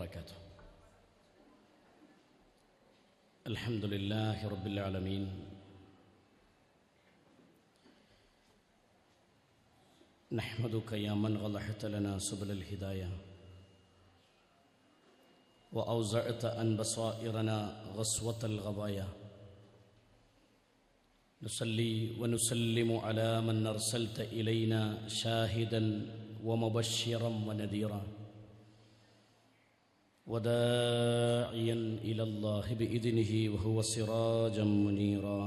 وبركاته. الحمد لله رب العالمين، نحمدك يا من غلحت لنا سبل الهداية وأوزعت عن بصائرنا غصوة الغبايا. نصلي ونسلم على من أرسلت إلينا شاهدا ومبشرا ونذيرا وداعيا إلى الله بإذنه وهو سراجا منيرا.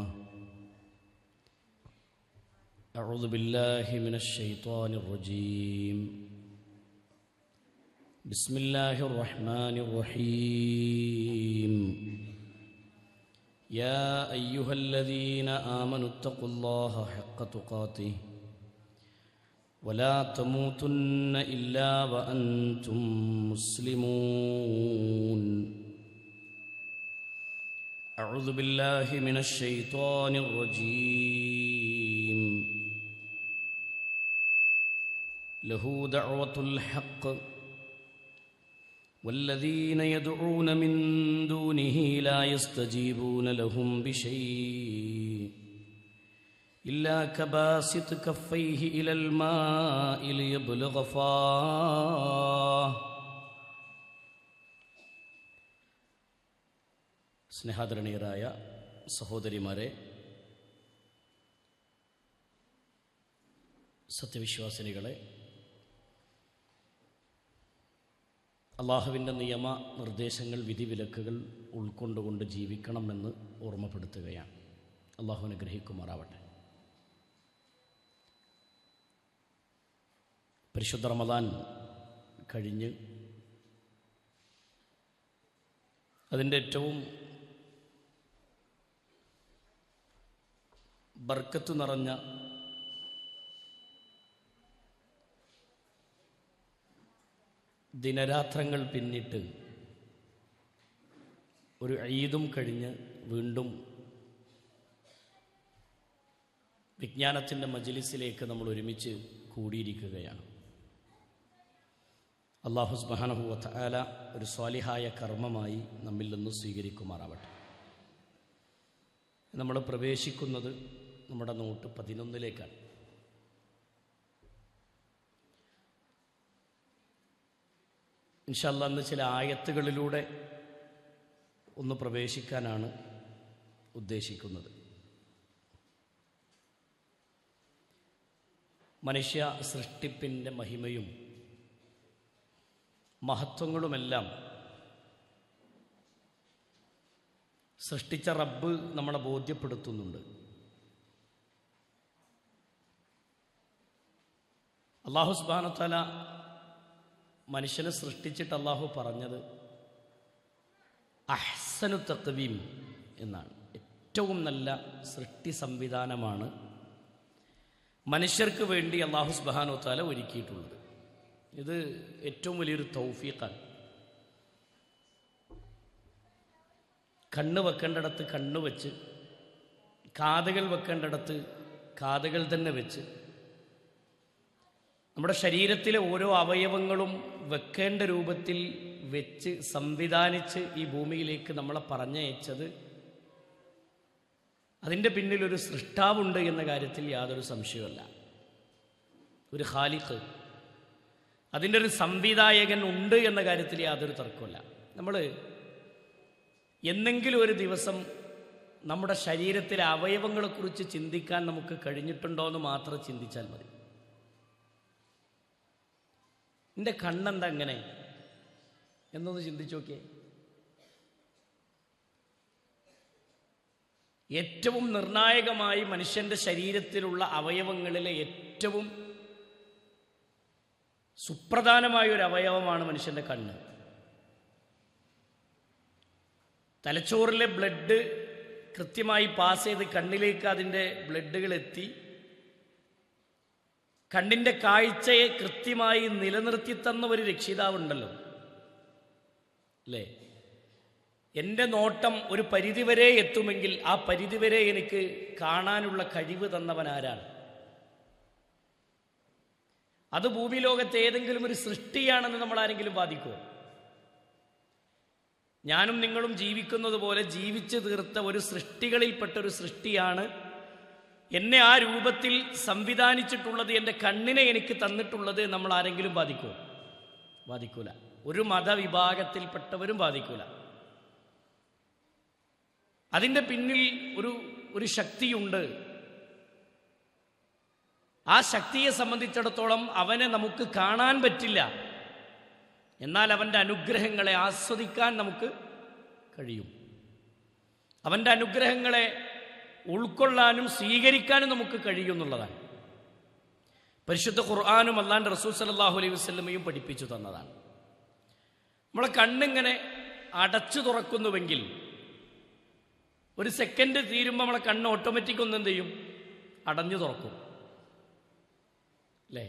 أعوذ بالله من الشيطان الرجيم. بسم الله الرحمن الرحيم. يا أيها الذين آمنوا اتقوا الله حق تقاته ولا تموتن إلا وأنتم مسلمون. أعوذ بالله من الشيطان الرجيم. له دعوة الحق والذين يدعون من دونه لا يستجيبون لهم بشيء إلا كباسط كفيه إلى الماء ليبلغ فاه. സ്നേഹാദരണീയരായ സഹോദരിമാരെ, സത്യവിശ്വാസിനികളെ, അള്ളാഹുവിൻ്റെ നിയമ നിർദ്ദേശങ്ങൾ, വിധിവിലക്കുകൾ ഉൾക്കൊണ്ടുകൊണ്ട് ജീവിക്കണമെന്ന് ഓർമ്മപ്പെടുത്തുകയാണ്. അള്ളാഹു അനുഗ്രഹിക്കുമാറാവട്ടെ. പരിശുദ്ധ റമദാൻ കഴിഞ്ഞ് അതിൻ്റെ ഏറ്റവും ബർക്കത്ത് നിറഞ്ഞ ദിനരാത്രങ്ങൾ പിന്നിട്ട് ഒരു ഈദും കഴിഞ്ഞ് വീണ്ടും വിജ്ഞാനത്തിൻ്റെ മജ്ലിസിലേക്ക് നമ്മൾ ഒരുമിച്ച് കൂടിയിരിക്കുകയാണ്. അല്ലാഹു സുബ്ഹാനഹു വ തആല ഒരു സ്വാലിഹായ കർമ്മമായി നമ്മിൽ നിന്ന് സ്വീകരിക്കുമാറാവട്ടെ. നമ്മൾ പ്രവേശിക്കുന്നത് നമ്മുടെ നോട്ട് 11ലേക്കാണ്. ഇൻഷാ അല്ലാഹ് ഇന്ന് ചില ആയത്തുകളിലൂടെ ഒന്ന് പ്രവേശിക്കാനാണ് ഉദ്ദേശിക്കുന്നത്. മനുഷ്യ സൃഷ്ടിപ്പിൻ്റെ മഹിമയും മഹത്വങ്ങളുമെല്ലാം സൃഷ്ടിച്ച റബ്ബ് നമ്മളെ ബോധ്യപ്പെടുത്തുന്നുണ്ട്. അല്ലാഹു സുബ്ഹാനഹു വ തആല മനുഷ്യനെ സൃഷ്ടിച്ചിട്ട് അല്ലാഹു പറഞ്ഞത് അഹ്സനു തഖ്വീം എന്നാണ്. ഏറ്റവും നല്ല സൃഷ്ടി സംവിധാനമാണ് മനുഷ്യർക്ക് വേണ്ടി അല്ലാഹു സുബ്ഹാനഹു വ തആല ഒരുക്കിയിട്ടുള്ളത്. ഇത് ഏറ്റവും വലിയൊരു തൗഫീഖാണ്. കണ്ണ് വെക്കേണ്ടിടത്ത് കണ്ണ് വെച്ച്, കാതുകൾ വെക്കേണ്ടിടത്ത് കാതുകൾ തന്നെ വെച്ച്, നമ്മുടെ ശരീരത്തിലെ ഓരോ അവയവങ്ങളും വെക്കേണ്ട രൂപത്തിൽ വെച്ച് സംവിധാനിച്ച് ഈ ഭൂമിയിലേക്ക് നമ്മളെ പറഞ്ഞയച്ചത്, അതിൻ്റെ പിന്നിലൊരു സൃഷ്ടാവുണ്ട് എന്ന കാര്യത്തിൽ യാതൊരു സംശയമല്ല. ഒരു ഖാലിഖ്, അതിൻ്റെ ഒരു സംവിധായകൻ ഉണ്ട് എന്ന കാര്യത്തിൽ യാതൊരു തർക്കമില്ല. നമ്മൾ എന്നെങ്കിലും ഒരു ദിവസം നമ്മുടെ ശരീരത്തിലെ അവയവങ്ങളെക്കുറിച്ച് ചിന്തിക്കാൻ നമുക്ക് കഴിഞ്ഞിട്ടുണ്ടോ എന്ന് മാത്രം ചിന്തിച്ചാൽ മതി. എൻ്റെ കണ്ണെന്താ അങ്ങനെ എന്നൊന്ന് ചിന്തിച്ചു നോക്കിയേ. ഏറ്റവും നിർണായകമായി മനുഷ്യൻ്റെ ശരീരത്തിലുള്ള അവയവങ്ങളിലെ ഏറ്റവും സുപ്രധാനമായ ഒരു അവയവമാണ് മനുഷ്യൻ്റെ കണ്ണ്. തലച്ചോറിലെ ബ്ലഡ് കൃത്യമായി പാസ് ചെയ്ത് കണ്ണിലേക്ക് അതിൻ്റെ ബ്ലഡുകൾ എത്തി കണ്ണിൻ്റെ കാഴ്ചയെ കൃത്യമായി നിലനിർത്തി തന്ന ഒരു രക്ഷിതാവുണ്ടല്ലോ, അല്ലേ? എൻ്റെ നോട്ടം ഒരു പരിധിവരെ എത്തുമെങ്കിൽ ആ പരിധിവരെ എനിക്ക് കാണാനുള്ള കഴിവ് തന്നവൻ ആരാണ്? അത് ഭൂമിലോകത്തെ ഏതെങ്കിലും ഒരു സൃഷ്ടിയാണെന്ന് നമ്മൾ ആരെങ്കിലും വാദിക്കുമോ? ഞാനും നിങ്ങളും ജീവിക്കുന്നത് പോലെ ജീവിച്ചു തീർത്ത ഒരു സൃഷ്ടികളിൽപ്പെട്ട ഒരു സൃഷ്ടിയാണ് എന്നെ ആ രൂപത്തിൽ സംവിധാനിച്ചിട്ടുള്ളത്, എൻ്റെ കണ്ണിനെ എനിക്ക് തന്നിട്ടുള്ളത്. നമ്മൾ ആരെങ്കിലും ബാധിക്കുമോ? ബാധിക്കൂല. ഒരു മതവിഭാഗത്തിൽപ്പെട്ടവരും ബാധിക്കൂല. അതിൻ്റെ പിന്നിൽ ഒരു ശക്തിയുണ്ട്. ആ ശക്തിയെ സംബന്ധിച്ചിടത്തോളം അവനെ നമുക്ക് കാണാൻ പറ്റില്ല, എന്നാൽ അവൻ്റെ അനുഗ്രഹങ്ങളെ ആസ്വദിക്കാൻ നമുക്ക് കഴിയും. അവൻ്റെ അനുഗ്രഹങ്ങളെ ഉൾക്കൊള്ളാനും സ്വീകരിക്കാനും നമുക്ക് കഴിയുമെന്നുള്ളതാണ്. പരിശുദ്ധ ഖുർആനും അല്ലാഹുവിൻ്റെ റസൂൽ സല്ലല്ലാഹു അലൈഹി വസല്ലമയും പഠിപ്പിച്ചു തന്നതാണ്. നമ്മളെ കണ്ണിങ്ങനെ അടച്ചു തുറക്കുന്നുവെങ്കിൽ ഒരു സെക്കൻഡ് തീരുമ്പോൾ നമ്മളെ കണ്ണ് ഓട്ടോമാറ്റിക് ഒന്നെന്ത് ചെയ്യും? അടഞ്ഞു തുറക്കും, അല്ലേ?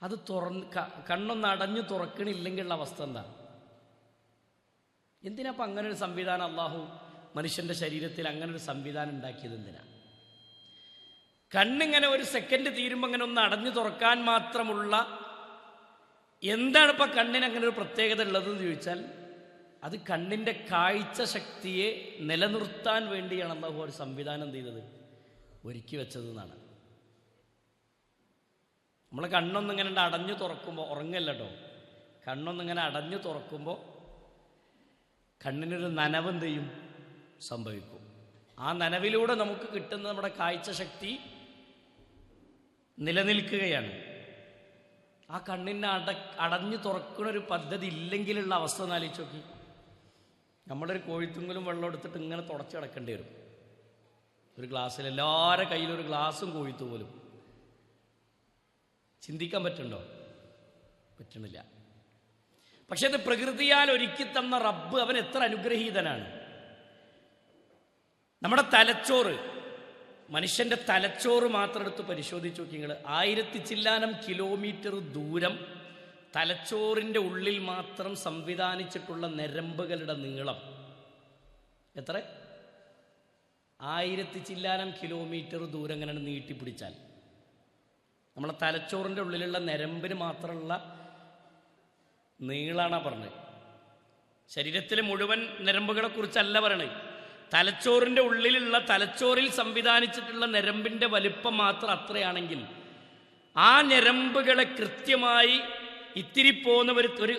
അത് കണ്ണൊന്ന് അടഞ്ഞു തുറക്കണില്ലെങ്കിലുള്ള അവസ്ഥ എന്താ? എന്തിനാ അപ്പം അങ്ങനെ ഒരു സംവിധാനം അള്ളാഹു മനുഷ്യൻ്റെ ശരീരത്തിൽ അങ്ങനെ ഒരു സംവിധാനം ഉണ്ടാക്കിയത്? എന്തിനാ? കണ്ണിങ്ങനെ ഒരു സെക്കൻഡ് തീരുമ്പോൾ അങ്ങനെ ഒന്ന് അടഞ്ഞു തുറക്കാൻ മാത്രമുള്ള എന്താണ് ഇപ്പം കണ്ണിന് അങ്ങനെ ഒരു പ്രത്യേകത ഉള്ളതെന്ന് ചോദിച്ചാൽ, അത് കണ്ണിൻ്റെ കാഴ്ച ശക്തിയെ നിലനിർത്താൻ വേണ്ടിയാണ് അള്ളാഹു ഒരു സംവിധാനം ചെയ്തത്, ഒരുക്കി വെച്ചതെന്നാണ്. നമ്മളെ കണ്ണൊന്നിങ്ങനെ അടഞ്ഞു തുറക്കുമ്പോൾ, ഉറങ്ങല്ല കേട്ടോ, കണ്ണൊന്നിങ്ങനെ അടഞ്ഞു തുറക്കുമ്പോൾ കണ്ണിനൊരു നനവ് എന്ത് ചെയ്യും? സംഭവിക്കും. ആ നനവിലൂടെ നമുക്ക് കിട്ടുന്ന നമ്മുടെ കാഴ്ച ശക്തി നിലനിൽക്കുകയാണ്. ആ കണ്ണിനെ അടഞ്ഞു തുറക്കുന്ന ഒരു പദ്ധതി ഇല്ലെങ്കിലുള്ള അവസ്ഥ ഒന്ന് ആലോചിച്ച് നോക്കി. നമ്മളൊരു കോഴിത്തുങ്കലും വെള്ളം എടുത്തിട്ട് ഇങ്ങനെ തുടച്ച് കിടക്കേണ്ടി വരും. ഒരു ഗ്ലാസ്സിൽ എല്ലാവരുടെ കയ്യിലൊരു ഗ്ലാസും കോഴിത്തുങ്കലും. ചിന്തിക്കാൻ പറ്റുന്നുണ്ടോ? പറ്റണില്ല. പക്ഷെ അത് പ്രകൃതിയാൽ ഒരുക്കി തന്ന റബ്ബ്, അവൻ എത്ര അനുഗ്രഹീതനാണ്. നമ്മുടെ തലച്ചോറ്, മനുഷ്യൻ്റെ തലച്ചോറ് മാത്രം എടുത്ത് പരിശോധിച്ച് നോക്കി നിങ്ങൾ. 1000 ചില്ലാനം കിലോമീറ്റർ ദൂരം തലച്ചോറിൻ്റെ ഉള്ളിൽ മാത്രം സംവിധാനിച്ചിട്ടുള്ള ഞരമ്പുകളുടെ നീളം എത്ര? 1000 ചില്ലാനം കിലോമീറ്റർ ദൂരം ഇങ്ങനെ നീട്ടിപ്പിടിച്ചാൽ നമ്മളെ തലച്ചോറിൻ്റെ ഉള്ളിലുള്ള ഞരമ്പിന് മാത്രമുള്ള നീളാണ് പറഞ്ഞത്. ശരീരത്തിലെ മുഴുവൻ ഞരമ്പുകളെ കുറിച്ചല്ല പറയണത്. തലച്ചോറിൻ്റെ ഉള്ളിലുള്ള, തലച്ചോറിൽ സംവിധാനിച്ചിട്ടുള്ള ഞരമ്പിൻ്റെ വലിപ്പം മാത്രം അത്രയാണെങ്കിൽ ആ ഞരമ്പുകളെ കൃത്യമായി ഇത്തിരി പോകുന്ന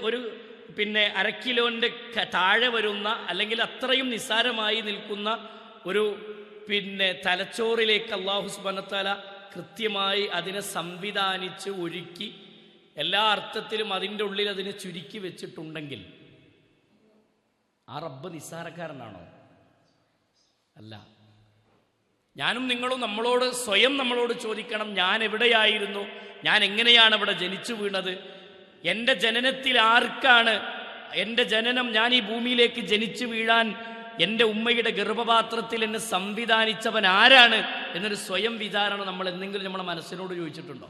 ഒരു പിന്നെ 1/2 കിലോൻ്റെ താഴെ വരുന്ന, അല്ലെങ്കിൽ അത്രയും നിസ്സാരമായി നിൽക്കുന്ന ഒരു പിന്നെ തലച്ചോറിലേക്ക് അല്ലാഹു സുബ്ഹാനഹു വ തആല കൃത്യമായി അതിനെ സംവിധാനിച്ച് ഒരുക്കി എല്ലാ അർത്ഥത്തിലും അതിൻ്റെ ഉള്ളിൽ അതിനെ ചുരുക്കി വെച്ചിട്ടുണ്ടെങ്കിൽ ആ റബ്ബ് നിസ്സാരക്കാരനാണോ? അല്ല. ഞാനും നിങ്ങളും സ്വയം നമ്മളോട് ചോദിക്കണം, ഞാൻ എവിടെയായിരുന്നു? ഞാൻ എങ്ങനെയാണ് ഇവിടെ ജനിച്ചു വീണത്? എൻ്റെ ജനനത്തിൽ ആർക്കാണ് എൻ്റെ ജനനം? ഞാൻ ഈ ഭൂമിയിലേക്ക് ജനിച്ചു വീഴാൻ എൻ്റെ ഉമ്മയുടെ ഗർഭപാത്രത്തിൽ എന്നെ സംവിധാനിച്ചവൻ ആരാണ് എന്നൊരു സ്വയം വിചാരണ നമ്മൾ എന്തെങ്കിലും നമ്മളെ മനസ്സിനോട് ചോദിച്ചിട്ടുണ്ടോ?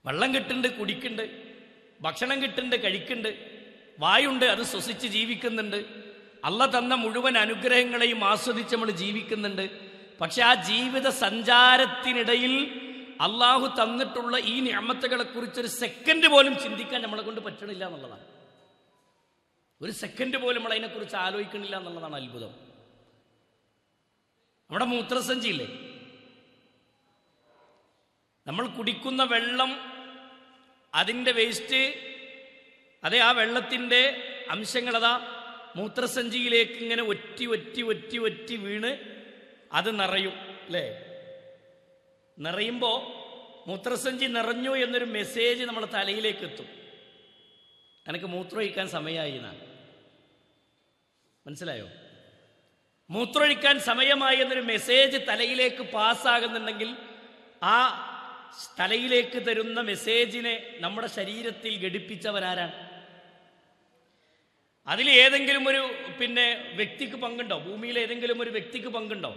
വെള്ളം കിട്ടുന്നുണ്ട്, കുടിക്കുന്നുണ്ട്, ഭക്ഷണം കിട്ടുന്നുണ്ട്, കഴിക്കുന്നുണ്ട്, വായുണ്ട്, അത് ശ്വസിച്ച് ജീവിക്കുന്നുണ്ട്. അള്ള തന്ന മുഴുവൻ അനുഗ്രഹങ്ങളെയും ആസ്വദിച്ച് നമ്മൾ ജീവിക്കുന്നുണ്ട്. പക്ഷെ ആ ജീവിത സഞ്ചാരത്തിനിടയിൽ അള്ളാഹു തന്നിട്ടുള്ള ഈ നിഅമത്തുകളെ കുറിച്ചൊരു സെക്കൻഡ് പോലും ചിന്തിക്കാൻ നമ്മളെ കൊണ്ട് പറ്റണില്ല എന്നുള്ളതാണ്. ഒരു സെക്കൻഡ് പോലും നമ്മൾ അതിനെക്കുറിച്ച് ആലോചിക്കണില്ല എന്നുള്ളതാണ് അത്ഭുതം. നമ്മുടെ മൂത്രസഞ്ചിയില്ലേ, നമ്മൾ കുടിക്കുന്ന വെള്ളം, അതിൻ്റെ വേസ്റ്റ്, അതെ, ആ വെള്ളത്തിൻ്റെ അംശങ്ങളതാ മൂത്രസഞ്ചിയിലേക്ക് ഇങ്ങനെ ഒറ്റി ഒറ്റി ഒറ്റി ഒറ്റി വീണ് അത് നിറയും, അല്ലേ? നിറയുമ്പോൾ മൂത്രസഞ്ചി നിറഞ്ഞു എന്നൊരു മെസ്സേജ് നമ്മുടെ തലയിലേക്ക് എത്തും. എനിക്ക് മൂത്രമൊഴിക്കാൻ സമയമായി എന്നാണ്. മനസ്സിലായോ? മൂത്രമൊഴിക്കാൻ സമയമായി എന്നൊരു മെസ്സേജ് തലയിലേക്ക് പാസ്സാകുന്നുണ്ടെങ്കിൽ ആ തലയിലേക്ക് തരുന്ന മെസ്സേജിനെ നമ്മുടെ ശരീരത്തിൽ ഘടിപ്പിച്ചവനാരാണ്? അതിൽ ഏതെങ്കിലും ഒരു പിന്നെ വ്യക്തിക്ക് പങ്കുണ്ടോ? ഭൂമിയിൽ ഏതെങ്കിലും ഒരു വ്യക്തിക്ക് പങ്കുണ്ടോ?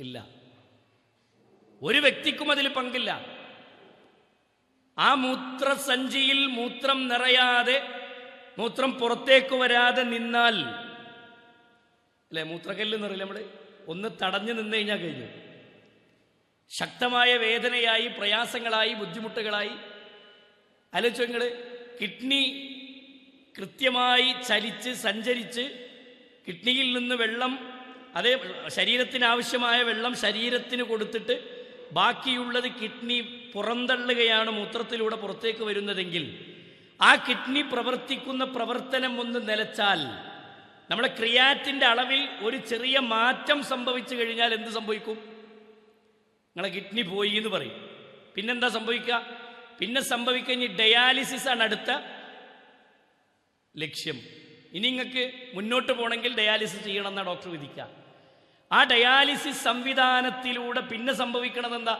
ഇല്ല. ഒരു വ്യക്തിക്കും അതിൽ പങ്കില്ല. ആ മൂത്രസഞ്ചിയിൽ മൂത്രം നിറയാതെ, മൂത്രം പുറത്തേക്ക് വരാതെ നിന്നാൽ, അല്ലെ, മൂത്രക്കല്ല് നിറയില്ല, നമ്മൾ ഒന്ന് തടഞ്ഞു നിന്ന് കഴിഞ്ഞാൽ കഴിഞ്ഞു. ശക്തമായ വേദനയായി, പ്രയാസങ്ങളായി, ബുദ്ധിമുട്ടുകളായി. ആലോചിച്ചു നിങ്ങൾ, കിഡ്നി കൃത്യമായി ചലിച്ച് സഞ്ചരിച്ച് കിഡ്നിയിൽ നിന്ന് വെള്ളം, അതേ ശരീരത്തിനാവശ്യമായ വെള്ളം ശരീരത്തിന് കൊടുത്തിട്ട് ബാക്കിയുള്ളത് കിഡ്നി പുറന്തള്ളുകയാണ്, മൂത്രത്തിലൂടെ പുറത്തേക്ക് വരുന്നതെങ്കിൽ ആ കിഡ്നി പ്രവർത്തിക്കുന്ന പ്രവർത്തനം ഒന്ന് നിലച്ചാൽ, നമ്മുടെ ക്രിയാറ്റിൻ്റെ അളവിൽ ഒരു ചെറിയ മാറ്റം സംഭവിച്ചു കഴിഞ്ഞാൽ എന്ത് സംഭവിക്കും? നിങ്ങളെ കിഡ്നി പോയി എന്ന് പറയും. പിന്നെന്താ സംഭവിക്കുക? പിന്നെ സംഭവിക്കഴിഞ്ഞ് ഡയാലിസിസ് ആണ് അടുത്ത ലക്ഷ്യം. ഇനി നിങ്ങൾക്ക് മുന്നോട്ട് പോകണമെങ്കിൽ ഡയാലിസിസ് ചെയ്യണം എന്നാണ് ഡോക്ടർ വിധിക്കുക. ആ ഡയാലിസിസ് സംവിധാനത്തിലൂടെ പിന്നെ സംഭവിക്കണത് എന്താ?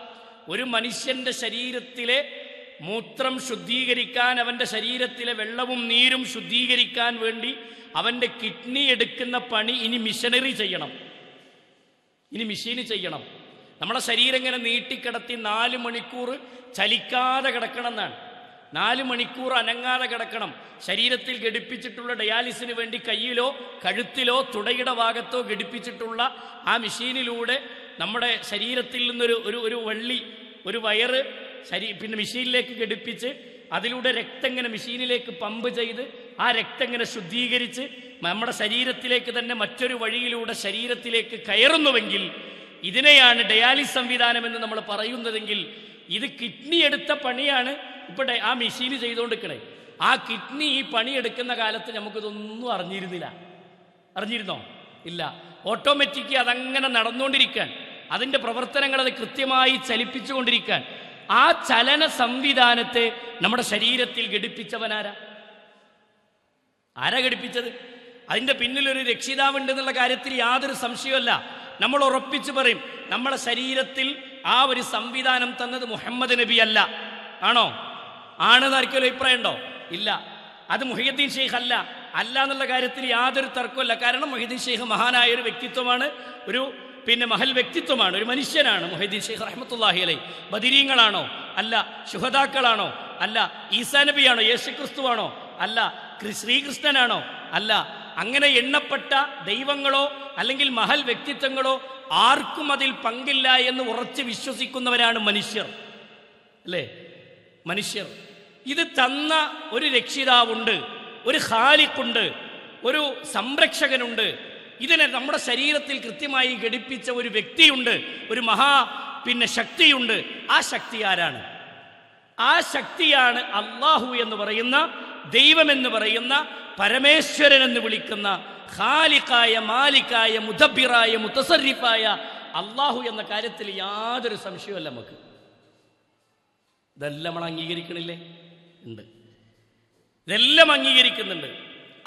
ഒരു മനുഷ്യന്റെ ശരീരത്തിലെ മൂത്രം ശുദ്ധീകരിക്കാൻ, അവൻ്റെ ശരീരത്തിലെ വെള്ളവും നീരും ശുദ്ധീകരിക്കാൻ വേണ്ടി അവൻ്റെ കിഡ്നി എടുക്കുന്ന പണി ഇനി മിഷനറി ചെയ്യണം, ഇനി മെഷീന് ചെയ്യണം. നമ്മളെ ശരീരം ഇങ്ങനെ നീട്ടിക്കിടത്തി 4 മണിക്കൂർ ചലിക്കാതെ കിടക്കണം എന്നാണ്. 4 മണിക്കൂർ അനങ്ങാതെ കിടക്കണം. ശരീരത്തിൽ ഘടിപ്പിച്ചിട്ടുള്ള ഡയാലിസിന് വേണ്ടി കയ്യിലോ കഴുത്തിലോ തുടയുടെ ഭാഗത്തോ ഘടിപ്പിച്ചിട്ടുള്ള ആ മെഷീനിലൂടെ നമ്മുടെ ശരീരത്തിൽ നിന്നൊരു ഒരു വള്ളി, ഒരു വയറ് പിന്നെ മെഷീനിലേക്ക് ഘടിപ്പിച്ച് അതിലൂടെ രക്തം ഇങ്ങനെ മെഷീനിലേക്ക് പമ്പ് ചെയ്ത് ആ രക്തം ഇങ്ങനെ ശുദ്ധീകരിച്ച് നമ്മുടെ ശരീരത്തിലേക്ക് തന്നെ മറ്റൊരു വഴിയിലൂടെ ശരീരത്തിലേക്ക് കയറുന്നുവെങ്കിൽ ഇതിനെയാണ് ഡയാലിസ് സംവിധാനം എന്ന് നമ്മൾ പറയുന്നതെങ്കിൽ, ഇത് കിഡ്നി എടുത്ത പണിയാണ് ഇപ്പോൾ ആ മെഷീന് ചെയ്തുകൊണ്ടിരിക്കണേ. ആ കിഡ്നി ഈ പണിയെടുക്കുന്ന കാലത്ത് നമുക്കിതൊന്നും അറിഞ്ഞിരുന്നോ? ഇല്ല. ഓട്ടോമാറ്റിക് അതങ്ങനെ നടന്നുകൊണ്ടിരിക്കാൻ, അതിൻ്റെ പ്രവർത്തനങ്ങൾ അത് കൃത്യമായി ചലിപ്പിച്ചുകൊണ്ടിരിക്കാൻ, ആ ചലന സംവിധാനത്തെ നമ്മുടെ ശരീരത്തിൽ ഘടിപ്പിച്ചവനാരാ? ആരാ ഘടിപ്പിച്ചത്? അതിൻ്റെ പിന്നിലൊരു രക്ഷിതാവുണ്ടെന്നുള്ള കാര്യത്തിൽ യാതൊരു സംശയമല്ല. നമ്മൾ ഉറപ്പിച്ചു പറയും, നമ്മുടെ ശരീരത്തിൽ ആ ഒരു സംവിധാനം തന്നത് മുഹമ്മദ് നബി അല്ല. ആണോ? ആണെന്ന് ആർക്കെങ്കിലും അഭിപ്രായം ഉണ്ടോ? ഇല്ല. അത് മുഹയ്യദ്ദീൻ ഷെയ്ഖ് അല്ല എന്നുള്ള കാര്യത്തിൽ യാതൊരു തർക്കമല്ല. കാരണം മുഹയ്യദ്ദീൻ ഷെയ്ഖ് മഹാനായ ഒരു വ്യക്തിത്വമാണ്, ഒരു മഹൽ വ്യക്തിത്വമാണ്, ഒരു മനുഷ്യനാണ് മുഹയ്യദ്ദീൻ ഷെയ്ഖ് റഹ്മത്തുള്ളാഹി അലൈഹി. ബദരീങ്ങളാണോ? അല്ല. ശുഹദാക്കളാണോ? അല്ല. ഈസാ നബിയാണോ? യേശുക്രിസ്തുവാണോ? അല്ല. ശ്രീകൃഷ്ണനാണോ? അല്ല. അങ്ങനെ എണ്ണപ്പെട്ട ദൈവങ്ങളോ അല്ലെങ്കിൽ മഹൽ വ്യക്തിത്വങ്ങളോ ആർക്കും അതിൽ പങ്കില്ല എന്ന് ഉറച്ച് വിശ്വസിക്കുന്നവരാണ് മനുഷ്യർ, അല്ലേ? മനുഷ്യർ. ഇത് തന്ന ഒരു രക്ഷിതാവുണ്ട്, ഒരു ഖാലിഖുണ്ട്, ഒരു സംരക്ഷകനുണ്ട്. ഇതിനെ നമ്മുടെ ശരീരത്തിൽ കൃത്യമായി ഘടിപ്പിച്ച ഒരു വ്യക്തിയുണ്ട്, ഒരു ശക്തിയുണ്ട്. ആ ശക്തി ആരാണ്? ആ ശക്തിയാണ് അള്ളാഹു എന്ന് പറയുന്ന, ദൈവമെന്ന് പറയുന്ന, പരമേശ്വരൻ എന്ന് വിളിക്കുന്ന ഖാലിഖായ, മാലിക്കായ, മുദബ്ബിറായ, മുതസറിഫായ അള്ളാഹു എന്ന കാര്യത്തിൽ യാതൊരു സംശയമല്ല നമുക്ക്. ഇതെല്ലാം നമ്മൾ അംഗീകരിക്കണില്ലേ? ഉണ്ട്. ഇതെല്ലാം അംഗീകരിക്കുന്നുണ്ട്.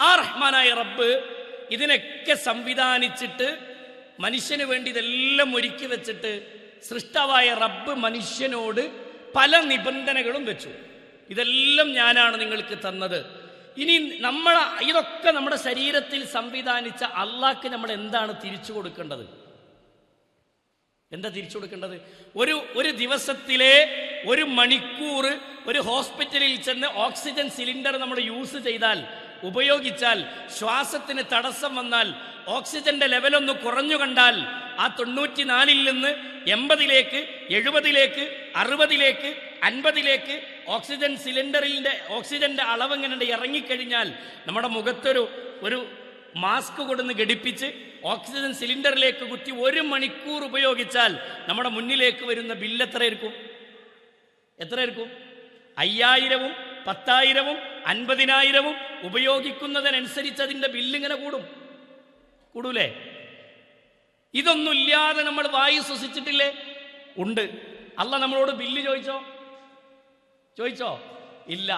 ആ റഹ്മാനായ റബ്ബ് ഇതിനൊക്കെ സംവിധാനിച്ചിട്ട് മനുഷ്യന് വേണ്ടി ഇതെല്ലാം ഒരുക്കി വെച്ചിട്ട് സൃഷ്ടാവായ റബ്ബ് മനുഷ്യനോട് പല നിബന്ധനകളും വെച്ചു. ഇതെല്ലാം ഞാനാണ് നിങ്ങൾക്ക് തന്നത്. ഇനി ഇതൊക്കെ നമ്മുടെ ശരീരത്തിൽ സംവിധാനിച്ച അള്ളാഹ്ക്ക് നമ്മൾ എന്താണ് തിരിച്ചു കൊടുക്കേണ്ടത്? എന്താ തിരിച്ചു കൊടുക്കേണ്ടത്? ഒരു ദിവസത്തിലെ 1 മണിക്കൂർ ഒരു ഹോസ്പിറ്റലിൽ ചെന്ന് ഓക്സിജൻ സിലിണ്ടർ നമ്മൾ യൂസ് ചെയ്താൽ, ഉപയോഗിച്ചാൽ, ശ്വാസത്തിന് തടസ്സം വന്നാൽ, ഓക്സിജന്റെ ലെവലൊന്ന് കുറഞ്ഞു കണ്ടാൽ ആ 94-ൽ നിന്ന് 80-ലേക്ക്, 70-ലേക്ക്, 60-ലേക്ക്, 50-ലേക്ക് ഓക്സിജൻ സിലിണ്ടറിൻ്റെ ഓക്സിജന്റെ അളവ് എങ്ങനെ ഇറങ്ങിക്കഴിഞ്ഞാൽ നമ്മുടെ മുഖത്തൊരു മാസ്ക് കൊടുന്ന് ഘടിപ്പിച്ച് ഓക്സിജൻ സിലിണ്ടറിലേക്ക് കുത്തി 1 മണിക്കൂർ ഉപയോഗിച്ചാൽ നമ്മുടെ മുന്നിലേക്ക് വരുന്ന ബില്ല് എത്രയായിരിക്കും? 5000-ഉം 10,000-ഉം 50,000-ഉം ഉപയോഗിക്കുന്നതിനനുസരിച്ച് അതിൻ്റെ ബില്ലിങ്ങനെ കൂടൂലേ? ഇതൊന്നുമില്ലാതെ നമ്മൾ വായു ശ്വസിച്ചിട്ടില്ലേ? ഉണ്ട്. അള്ളാഹ് നമ്മളോട് ബില്ല് ചോദിച്ചോ? ഇല്ല.